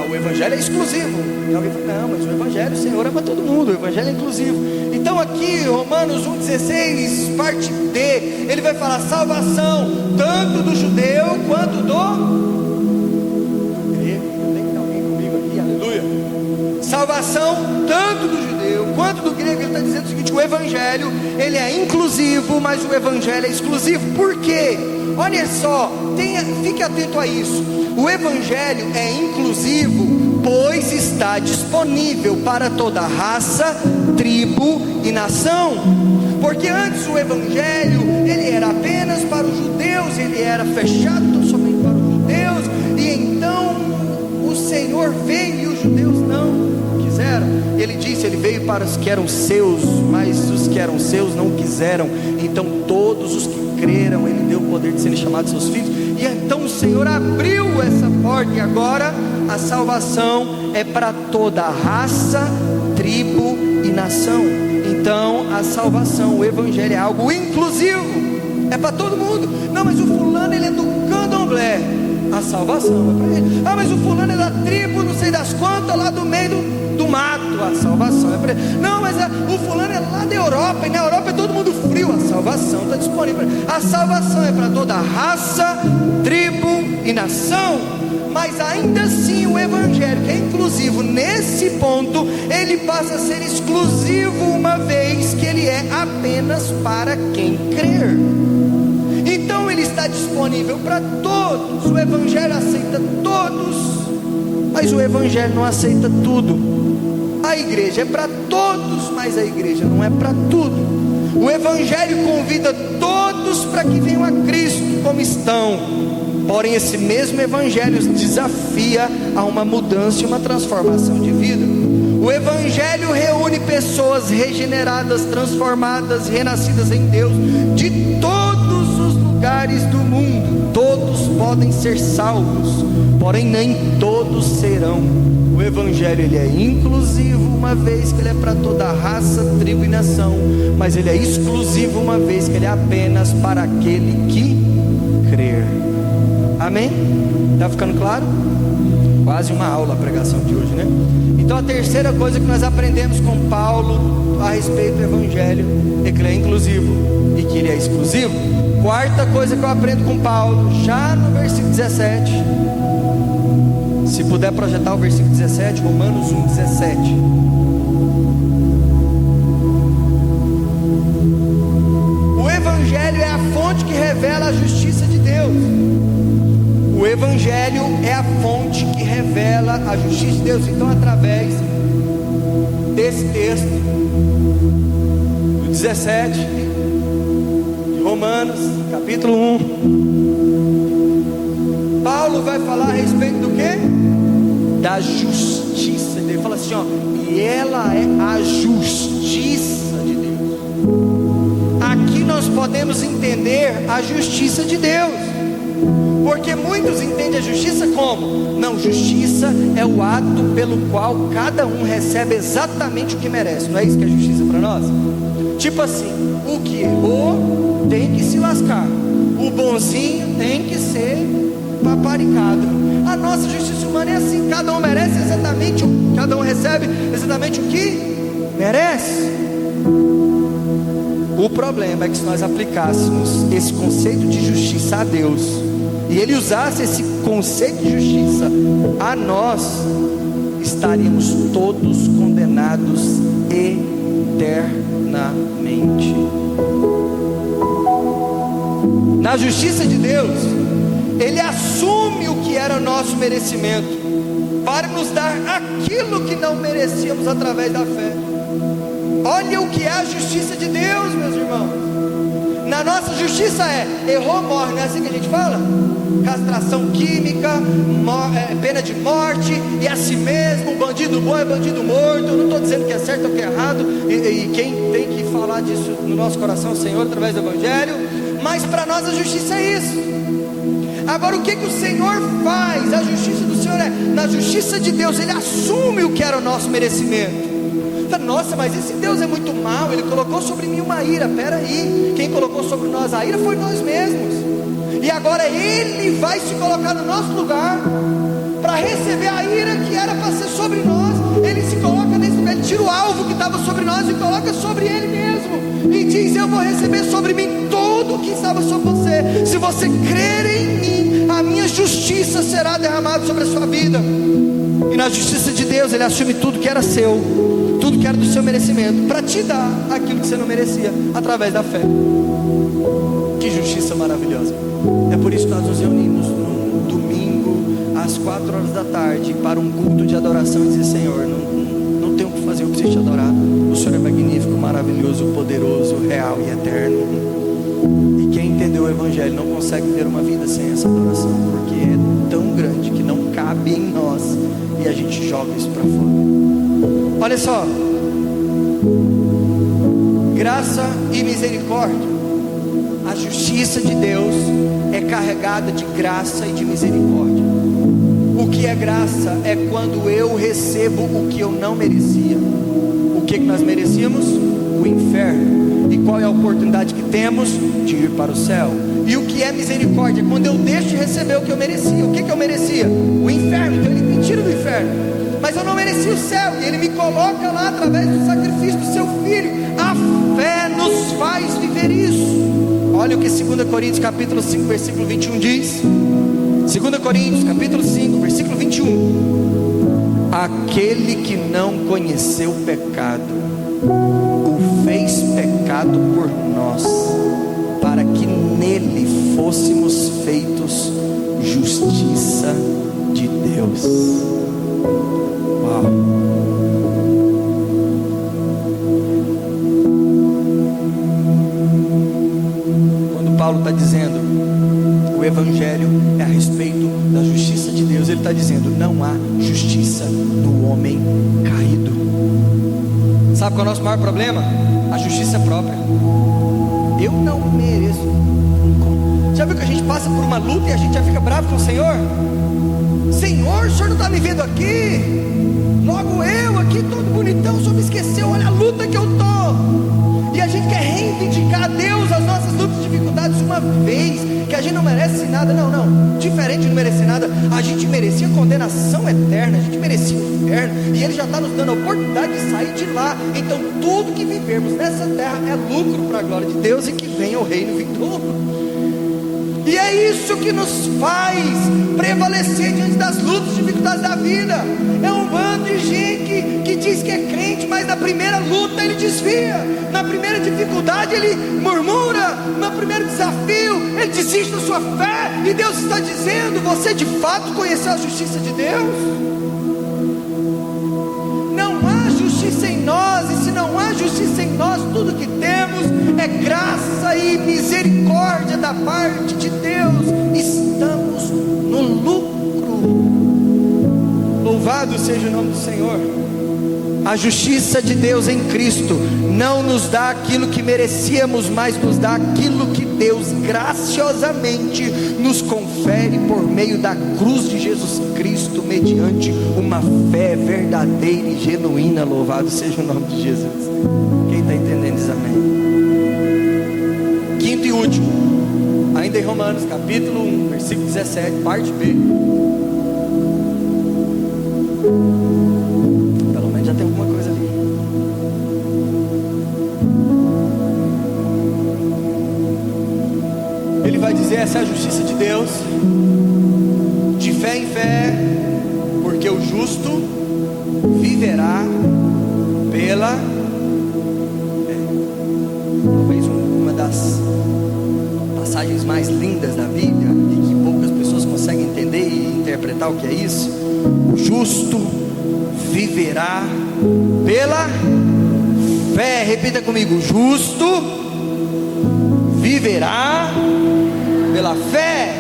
o Evangelho é exclusivo. E alguém fala, não, mas o Evangelho, o Senhor é para todo mundo, o Evangelho é inclusivo. Então aqui, Romanos 1,16, parte D, ele vai falar salvação, tanto do judeu quanto do grego. Tem que ter alguém comigo aqui, aleluia. Salvação, tanto do judeu quanto do grego. Ele está dizendo o seguinte, o Evangelho, ele é inclusivo, mas o Evangelho é exclusivo. Por quê? Olha só, fique atento a isso. O Evangelho é inclusivo, pois está disponível para toda raça, tribo e nação. Porque antes o Evangelho, ele era apenas para os judeus, ele era fechado somente para os judeus, e então o Senhor veio e os judeus não quiseram. Ele disse, ele veio para os que eram seus, mas os que eram seus não quiseram. Então todos os que creram, ele deu o poder de serem chamados seus filhos. E então o Senhor abriu essa porta, e agora a salvação é para toda a raça, tribo e nação. Então a salvação, o Evangelho é algo inclusivo, é para todo mundo. Não, mas o fulano ele é do candomblé, a salvação é para ele. Ah, mas o fulano é da tribo não sei das quantas, lá do meio do mato, a salvação é para ele. Não, mas o fulano é lá da Europa, e na Europa é todo mundo frio, a salvação está disponível. A salvação é para toda raça, tribo e nação. Mas ainda assim o Evangelho, que é inclusivo nesse ponto, ele passa a ser exclusivo, uma vez que ele é apenas para quem crer. Então ele está disponível para todos. O Evangelho aceita todos, mas o Evangelho não aceita tudo. A igreja é para todos, mas a igreja não é para tudo. O Evangelho convida todos para que venham a Cristo como estão. Porém esse mesmo Evangelho os desafia a uma mudança e uma transformação de vida. O Evangelho reúne pessoas regeneradas, transformadas, renascidas em Deus, de todos os lugares do mundo. Todos podem ser salvos, porém nem todos serão. O Evangelho ele é inclusivo, uma vez que ele é para toda a raça, tribo e nação, mas ele é exclusivo, uma vez que ele é apenas para aquele que crer. Amém? Está ficando claro? Quase uma aula a pregação de hoje, né? Então a terceira coisa que nós aprendemos com Paulo a respeito do Evangelho é que ele é inclusivo e que ele é exclusivo. Quarta coisa que eu aprendo com Paulo, já no versículo 17, se puder projetar o versículo 17, Romanos 1,17. O Evangelho é a fonte que revela a justiça de Deus. O Evangelho é a fonte que revela a justiça de Deus. Então, através desse texto, do 17, de Romanos, capítulo 1, Paulo vai falar a respeito do quê? Da justiça. Ele fala assim, ó, e ela é a justiça de Deus. Aqui nós podemos entender a justiça de Deus. Porque muitos entendem a justiça como? Não, justiça é o ato pelo qual cada um recebe exatamente o que merece. Não é isso que é justiça para nós? Tipo assim, o que errou tem que se lascar, o bonzinho tem que ser paparicado. A nossa justiça humana é assim, cada um merece exatamente, cada um recebe exatamente o que merece. O problema é que se nós aplicássemos esse conceito de justiça a Deus, e ele usasse esse conceito de justiça a nós, estaríamos todos condenados eternamente. Na justiça de Deus, ele assume o que era nosso merecimento, para nos dar aquilo que não merecíamos através da fé. Olha o que é a justiça de Deus, meus irmãos. Na nossa justiça errou, morre, não é assim que a gente fala? Castração química, pena de morte, e assim mesmo, bandido bom é bandido morto. Eu não estou dizendo que é certo ou que é errado, e quem tem que falar disso no nosso coração é o Senhor, através do Evangelho. Mas para nós a justiça é isso. Agora o que o Senhor faz? A justiça do Senhor na justiça de Deus, Ele assume o que era o nosso merecimento. Nossa, mas esse Deus é muito mau, Ele colocou sobre mim uma ira. Peraí, quem colocou sobre nós a ira foi nós mesmos, e agora Ele vai se colocar no nosso lugar, para receber a ira que era para ser sobre nós. Ele se coloca nesse lugar, Ele tira o alvo que estava sobre nós e coloca sobre Ele mesmo, e diz: eu vou receber sobre mim tudo o que estava sobre você. Se você crer em mim, a minha justiça será derramada sobre a sua vida. E na justiça de Deus, Ele assume tudo que era seu, tudo que era do seu merecimento, para te dar aquilo que você não merecia, através da fé. Que justiça maravilhosa. É por isso que nós nos reunimos no domingo, às 4 horas da tarde, para um culto de adoração, e dizer: Senhor, não tenho o que fazer, eu preciso te adorar. O Senhor é magnífico, maravilhoso, poderoso, real e eterno. E quem entendeu o Evangelho não consegue ter uma vida sem essa adoração, porque é tão grande que não cabe em nós, e a gente joga isso para fora. Olha só, graça e misericórdia. A justiça de Deus é carregada de graça e de misericórdia. O que é graça? É quando eu recebo o que eu não merecia. O que nós merecíamos? O inferno. E qual é a oportunidade que temos? De ir para o céu. E o que é misericórdia? Quando eu deixo de receber o que eu merecia. O que eu merecia? O inferno. Então Ele me tira do inferno, mas eu não merecia o céu, e Ele me coloca lá através do sacrifício do seu Filho. A fé nos faz viver isso. Olha o que 2 Coríntios capítulo 5, versículo 21 diz. 2 Coríntios capítulo 5, versículo 21. Aquele que não conheceu o pecado, o fez pecado por nós, para que nele fôssemos feitos justiça de Deus. Uau. Quando Paulo está dizendo o Evangelho é a respeito da justiça de Deus, ele está dizendo: não há justiça no homem caído. Sabe qual é o nosso maior problema? A justiça própria. Eu não mereço. Já viu que a gente passa por uma luta e a gente já fica bravo com o Senhor? Senhor, o Senhor não está me vendo aqui? Logo eu aqui todo bonitão, o Senhor me esqueceu, olha a luta que eu estou. E a gente quer reivindicar a Deus as nossas lutas e dificuldades, uma vez que a gente não merece nada. Não, diferente de não merecer nada, a gente merecia condenação eterna, a gente merecia o inferno, e Ele já está nos dando a oportunidade de sair de lá. Então tudo que vivermos nessa terra é lucro para a glória de Deus, e que venha o reino vindouro. E é isso que nos faz prevalecer diante das lutas e dificuldades da vida. É um bando de gente que diz que é crente, mas na primeira luta ele desvia, na primeira dificuldade ele murmura, no primeiro desafio ele desiste da sua fé. E Deus está dizendo: você de fato conheceu a justiça de Deus? Não há justiça em nós, e se não há justiça em nós, tudo que temos é graça e misericórdia da parte de Deus. Estamos no lucro. Louvado seja o nome do Senhor. A justiça de Deus em Cristo não nos dá aquilo que merecíamos, mas nos dá aquilo que Deus graciosamente nos confere por meio da cruz de Jesus Cristo, mediante uma fé verdadeira e genuína. Louvado seja o nome de Jesus. Quem está entendendo diz amém. Quinto e último, ainda em Romanos capítulo 1, versículo 17, parte B. Pelo menos já tem alguma coisa ali. Ele ele vai dizer: essa é a justiça de Deus, de fé em fé, porque o justo viverá pela fé. Talvez uma das passagens mais lindas da Bíblia, e que poucas pessoas conseguem entender e interpretar o que é isso. O justo viverá pela fé. Repita comigo: o justo viverá pela fé.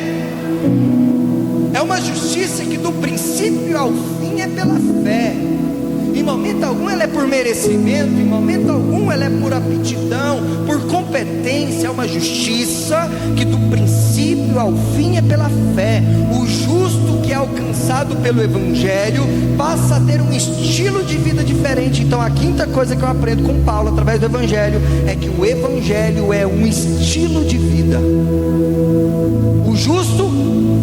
É uma justiça que do princípio ao fim é pela fé. Em momento algum ela é por merecimento, em momento algum ela é por aptidão, por competência. É uma justiça que do princípio ao fim é pela fé. O justo que é alcançado pelo Evangelho passa a ter um estilo de vida diferente. Então a quinta coisa que eu aprendo com Paulo através do Evangelho é que o Evangelho é um estilo de vida. O justo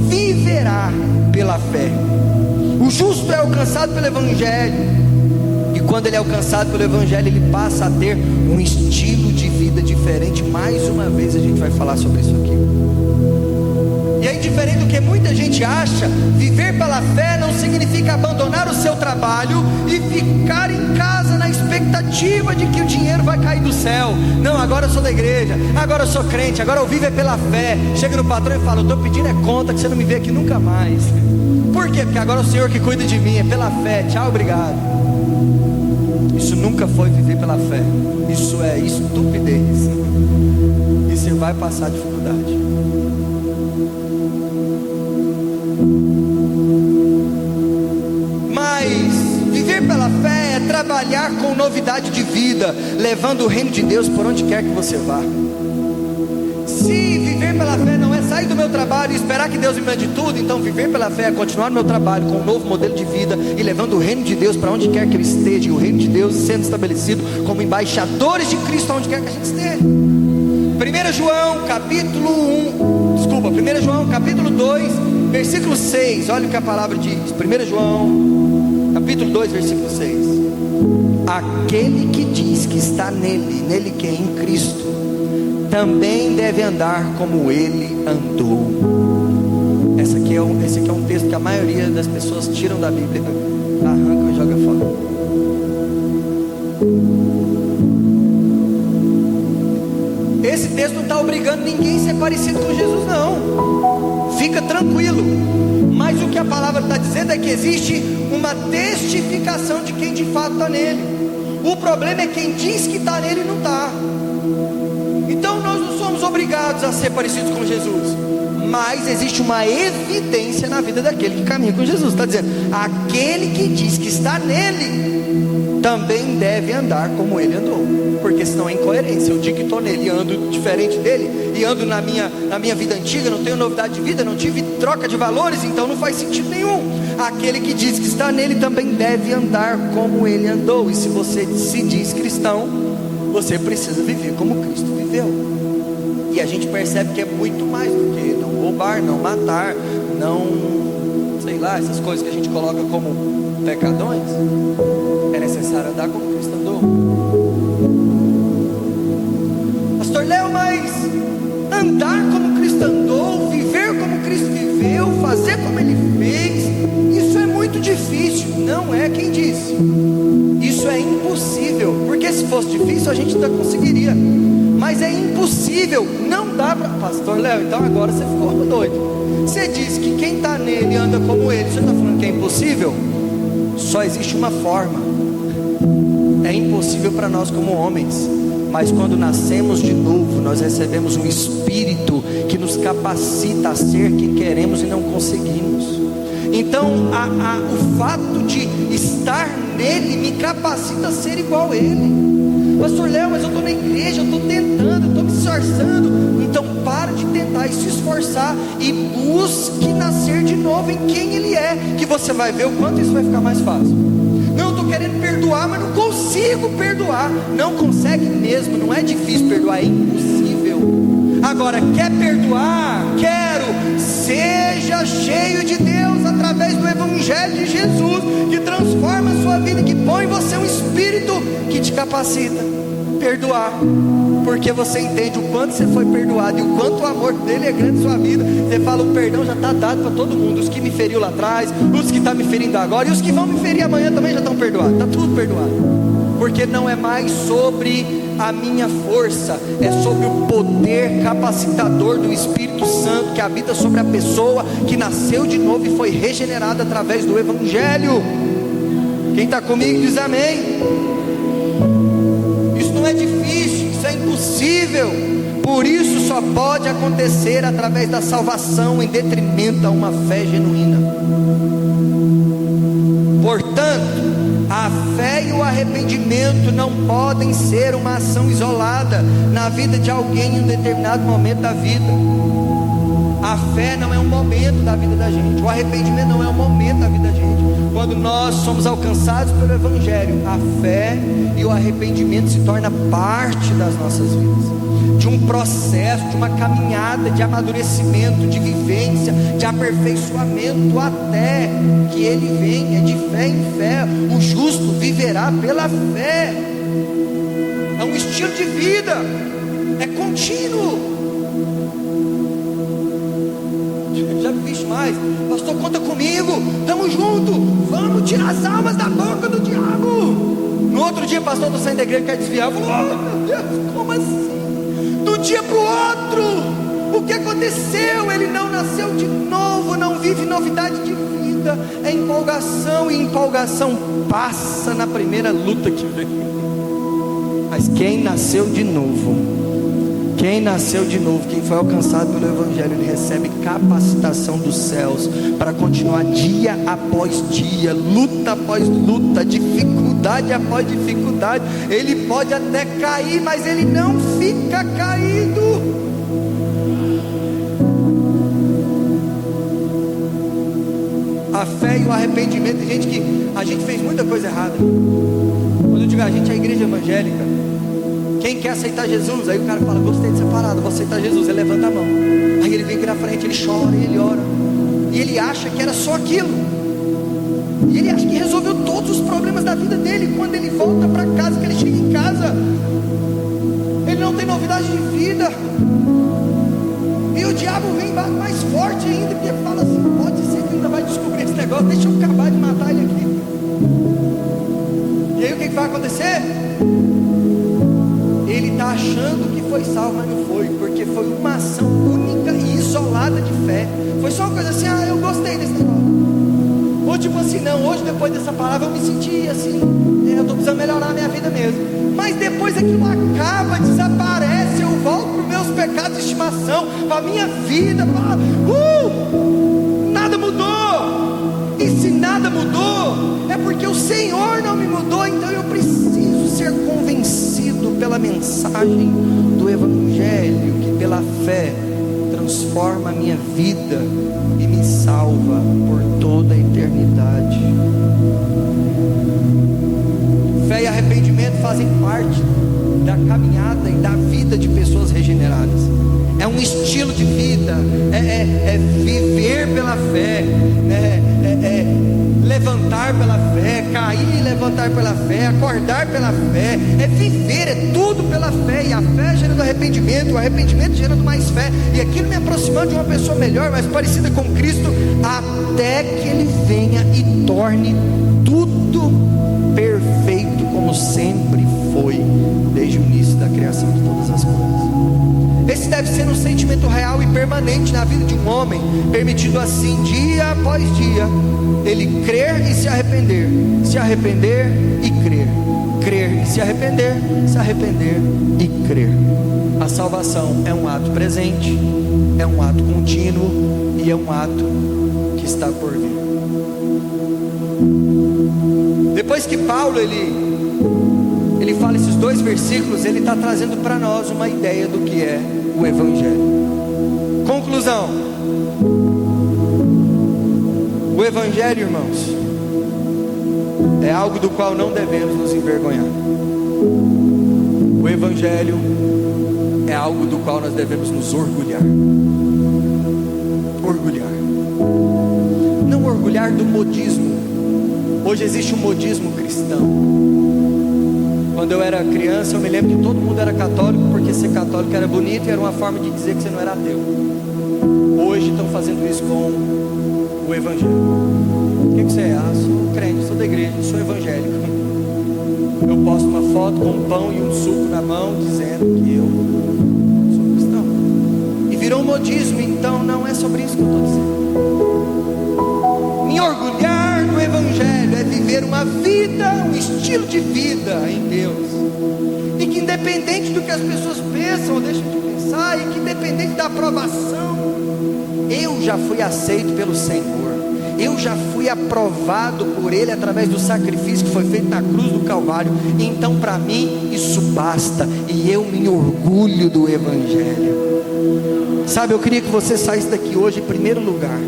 viverá pela fé. O justo é alcançado pelo Evangelho, e quando ele é alcançado pelo Evangelho, ele passa a ter um estilo de vida diferente. Mais uma vez a gente vai falar sobre isso aqui. E aí, diferente do que muita gente acha, viver pela fé não significa abandonar o seu trabalho e ficar em casa na expectativa de que o dinheiro vai cair do céu. Não, agora eu sou da igreja, agora eu sou crente, agora eu vivo é pela fé. Chega no patrão e fala: eu estou pedindo é conta que você não me vê aqui nunca mais. Por quê? Porque agora é o Senhor que cuida de mim, é pela fé, tchau, obrigado. Isso nunca foi viver pela fé. Isso é estupidez. E você vai passar dificuldade. Mas viver pela fé é trabalhar com novidade de vida, levando o reino de Deus por onde quer que você vá. Se viver pela fé não é sair do meu trabalho e esperar que Deus me mande tudo, então viver pela fé é continuar no meu trabalho com um novo modelo de vida e levando o reino de Deus para onde quer que eu esteja, e o reino de Deus sendo estabelecido como embaixadores de Cristo onde quer que a gente esteja. 1 João capítulo 2, versículo 6, olha o que a palavra diz. 1 João capítulo 2, versículo 6: aquele que diz que está nele que é em Cristo, também deve andar como ele andou. Esse aqui é um texto que a maioria das pessoas tiram da Bíblia, arrancam e jogam fora. Esse texto não está obrigando ninguém a ser parecido com Jesus, não. Fica tranquilo. Mas o que a palavra está dizendo é que existe uma testificação de quem de fato está nele. O problema é quem diz que está nele e não está. Então nós não somos obrigados a ser parecidos com Jesus, mas existe uma evidência na vida daquele que caminha com Jesus. Está dizendo: aquele que diz que está nele também deve andar como ele andou, porque senão é incoerência. Eu digo que estou nele e ando diferente dele, e ando na minha vida antiga, não tenho novidade de vida, não tive troca de valores, então não faz sentido nenhum. Aquele que diz que está nele também deve andar como ele andou. E se você se diz cristão, você precisa viver como Cristo viveu. E a gente percebe que é muito mais do que não roubar, não matar, não, sei lá, essas coisas que a gente coloca como pecadões. É necessário andar como Cristo andou. Pastor Léo, mas andar como Cristo andou, viver como Cristo viveu, fazer como Ele fez, isso é muito difícil. Não é quem disse. Isso é impossível, porque se fosse difícil a gente ainda conseguiria, mas é impossível, não dá para... Pastor Léo, então agora você ficou doido. Você diz que quem está nele anda como ele, você está falando que é impossível? Só existe uma forma. É impossível para nós como homens, mas quando nascemos de novo, nós recebemos um Espírito que nos capacita a ser quem queremos e não conseguimos. Então o fato de estar nele me capacita a ser igual a ele. Pastor Léo, mas eu estou na igreja, eu estou tentando, eu estou me esforçando. Então para de tentar e se esforçar, e busque nascer de novo em quem ele é, que você vai ver o quanto isso vai ficar mais fácil. Não, estou querendo perdoar, mas não consigo perdoar. Não consegue mesmo, não é difícil perdoar, é impossível. Agora, quer perdoar? Quero. Seja cheio de Deus através do Evangelho de Jesus, que transforma a sua vida, que põe em você um Espírito que te capacita a perdoar. porque você entende o quanto você foi perdoado e o quanto o amor dele é grande na sua vida. Você fala, o perdão já está dado para todo mundo, os que me feriu lá atrás, os que estão me ferindo agora, e os que vão me ferir amanhã também já estão perdoados, está tudo perdoado, porque não é mais sobre a minha força, é sobre o poder capacitador do Espírito Santo, que habita sobre a pessoa que nasceu de novo e foi regenerada através do Evangelho. Quem está comigo diz amém. Isso não é difícil, isso é impossível, por isso só pode acontecer através da salvação, em detrimento a uma fé genuína. Portanto, a fé e o arrependimento não podem ser uma ação isolada na vida de alguém em um determinado momento da vida. A fé não é um momento da vida da gente, o arrependimento não é um momento da vida da gente. Quando nós somos alcançados pelo Evangelho, a fé e o arrependimento se tornam parte das nossas vidas, de um processo, de uma caminhada de amadurecimento, de vivência, de aperfeiçoamento, até que ele venha de fé em fé. O justo viverá pela fé. É um estilo de vida, é contínuo. Já me visto mais, pastor, conta comigo, estamos juntos, vamos tirar as almas da boca do diabo. No outro dia, pastor, estou saindo da igreja, quer desviar. Eu falo, oh meu Deus, como assim? Do dia para o outro, o que aconteceu? Ele não nasceu de novo, não vive novidade de vida, é empolgação, e empolgação passa na primeira luta que vem. Mas quem nasceu de novo, quem foi alcançado pelo Evangelho, ele recebe capacitação dos céus para continuar dia após dia, luta após luta, dificuldade após dificuldade. Ele pode até cair, mas ele não fica caído. A fé e o arrependimento. Tem gente que a gente fez muita coisa errada. Quando eu digo a gente, é a igreja evangélica. Quem quer aceitar Jesus? Aí o cara fala, gostei de ser parado, vou aceitar Jesus. Ele levanta a mão, aí ele vem aqui na frente, ele chora, ele ora, e ele acha que era só aquilo, e ele acha que resolveu todos os problemas da vida dele. Quando ele volta para casa, que ele chega em casa, ele não tem novidade de vida, e o diabo vem mais forte ainda, porque fala assim, pode ser que ainda vai descobrir esse negócio, deixa eu acabar de matar ele aqui. E aí o que vai acontecer? Ele está achando que foi salvo, mas não foi, porque foi uma ação única e isolada de fé. Foi só uma coisa assim, eu gostei desse negócio. Ou tipo assim, não, hoje depois dessa palavra eu me senti assim, eu estou precisando melhorar a minha vida mesmo. Mas depois aquilo acaba, desaparece, eu volto para os meus pecados de estimação, para a minha vida, nada mudou. E se nada mudou, é porque o Senhor não me mudou. Então eu preciso ser convencido pela mensagem do Evangelho, que pela fé transforma a minha vida e me salva por toda a eternidade. Fé e arrependimento fazem parte da caminhada e da vida de pessoas regeneradas. É um estilo de vida, é viver pela fé, levantar pela fé, cair e levantar pela fé, acordar pela fé, é viver, é tudo pela fé. E a fé gerando arrependimento, o arrependimento gerando mais fé, e aquilo me aproximando de uma pessoa melhor, mais parecida com Cristo, até que Ele venha e torne tudo perfeito, como sempre foi, desde o início da criação de todas as coisas. Esse deve ser um sentimento real e permanente na vida de um homem, permitido assim, dia após dia, ele crer e se arrepender e crer e se arrepender e crer. A salvação é um ato presente, é um ato contínuo e é um ato que está por vir. Depois que Paulo ele fala esses dois versículos, ele está trazendo para nós uma ideia do que é o Evangelho. Conclusão: o Evangelho, irmãos, é algo do qual não devemos nos envergonhar. O Evangelho é algo do qual nós devemos nos orgulhar. Não orgulhar do modismo. Hoje existe um modismo cristão. Quando eu era criança, eu me lembro que todo mundo era católico, porque ser católico era bonito e era uma forma de dizer que você não era ateu. Hoje estão fazendo isso com o evangelho. O que você é? Ah, sou crente, sou da igreja, sou evangélico. Eu posto uma foto com um pão e um suco na mão, dizendo que eu sou cristão. E virou um modismo, então não é sobre isso que eu estou dizendo. Me orgulhar do evangelho é viver uma vida, um estilo de vida em Deus. E que independente do que as pessoas pensam ou deixam de pensar, e que independente da aprovação, eu já fui aceito pelo Senhor. Eu já fui aprovado por Ele através do sacrifício que foi feito na cruz do Calvário. Então para mim isso basta. E eu me orgulho do evangelho. Sabe, eu queria que você saísse daqui hoje, em primeiro lugar,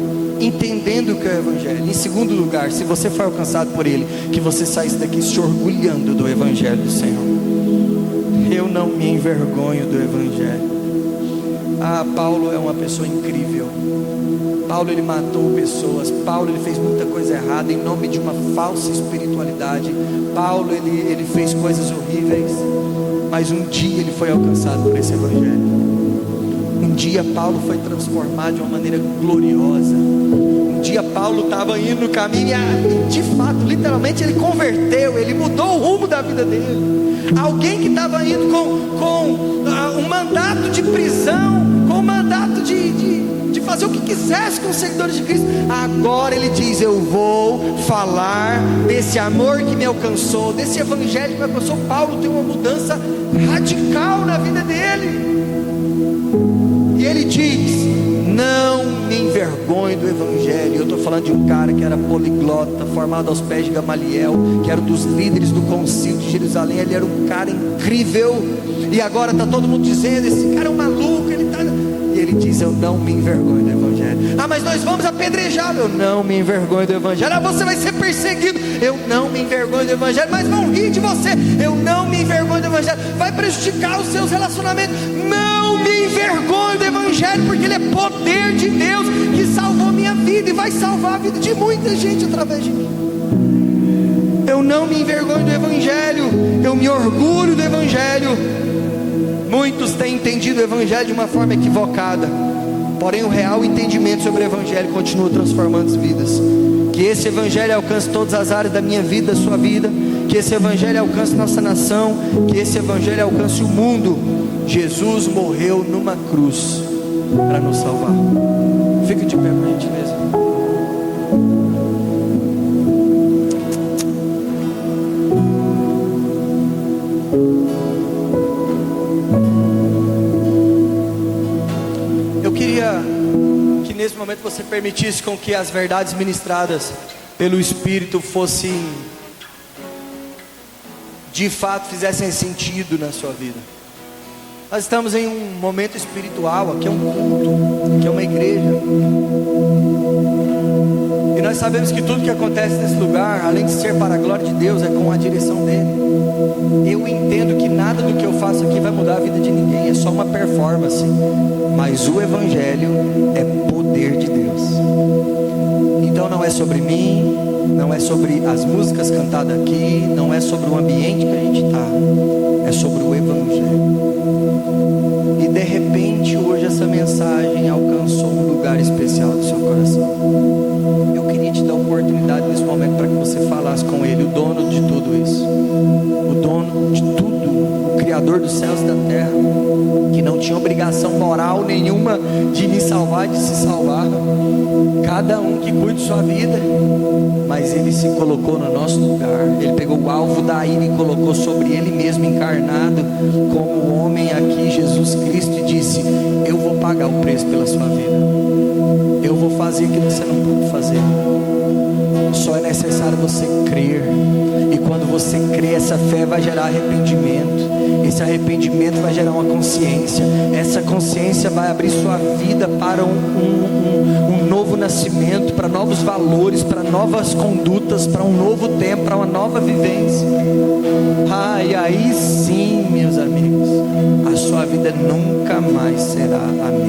entendendo o que é o evangelho. Em segundo lugar, se você foi alcançado por Ele, que você saísse daqui se orgulhando do evangelho do Senhor. Eu não me envergonho do evangelho. Ah, Paulo é uma pessoa incrível. Paulo, ele matou pessoas. Paulo, ele fez muita coisa errada em nome de uma falsa espiritualidade. Paulo, ele fez coisas horríveis, mas um dia ele foi alcançado por esse evangelho. Um dia Paulo foi transformado de uma maneira gloriosa. Um dia Paulo estava indo no caminho e de fato, literalmente, ele converteu. Ele mudou o rumo da vida dele. Alguém que estava indo com um mandato de prisão, com um mandato de fazer o que quisesse com os seguidores de Cristo, agora ele diz: eu vou falar desse amor que me alcançou, desse evangelho que me alcançou. Paulo tem uma mudança radical na vida dele, e ele diz: não me envergonho do evangelho. Eu estou falando de um cara que era poliglota, formado aos pés de Gamaliel, que era um dos líderes do concílio de Jerusalém. Ele era um cara incrível, e agora está todo mundo dizendo: esse cara é um maluco, ele está... E ele diz: eu não me envergonho do evangelho. Ah, mas nós vamos apedrejá-lo. Eu não me envergonho do evangelho. Ah, você vai ser perseguido. Eu não me envergonho do evangelho. Mas vão rir de você. Eu não me envergonho do evangelho. Vai prejudicar os seus relacionamentos. Não me envergonho do evangelho, porque ele é poder de Deus que salvou minha vida e vai salvar a vida de muita gente através de mim. Eu não me envergonho do evangelho. Eu me orgulho do evangelho. Muitos têm entendido o evangelho de uma forma equivocada, porém o real entendimento sobre o evangelho continua transformando as vidas. Que esse evangelho alcance todas as áreas da minha vida, da sua vida. Que esse evangelho alcance nossa nação. Que esse evangelho alcance o mundo. Jesus morreu numa cruz para nos salvar. Fica de pé, por gentileza. Que nesse momento você permitisse com que as verdades ministradas pelo Espírito fossem, de fato, fizessem sentido na sua vida. Nós estamos em um momento espiritual, aqui é um culto, aqui é uma igreja, e nós sabemos que tudo que acontece nesse lugar, além de ser para a glória de Deus, é com a direção dele. Eu entendo que nada do que eu faço aqui vai mudar a vida de ninguém, é só uma performance, mas o evangelho é poder de Deus. Então não é sobre mim, não é sobre as músicas cantadas aqui, não é sobre o ambiente que a gente está, é sobre o evangelho. E de repente hoje essa mensagem alcançou um lugar especial do seu coração. Eu queria te dar a oportunidade nesse momento para que você falasse com Ele, o dono de tudo isso, o dono de tudo, o Criador dos céus e da terra, que não tinha obrigação moral nenhuma de me salvar, de se salvar. Cada um que cuide de sua vida, mas Ele se colocou no nosso lugar. Ele pegou o alvo da ira e colocou sobre Ele mesmo, encarnado como homem aqui, Jesus Cristo, e disse: eu vou pagar o preço pela sua vida. Eu vou fazer aquilo que você não pode fazer. Só é necessário você crer. E quando você crê, essa fé vai gerar arrependimento. Esse arrependimento vai gerar uma consciência. Essa consciência vai abrir sua vida para um novo nascimento, para novos valores, para novas condutas, para um novo tempo, para uma nova vivência. E aí sim, meus amigos, a sua vida nunca mais será a mesma.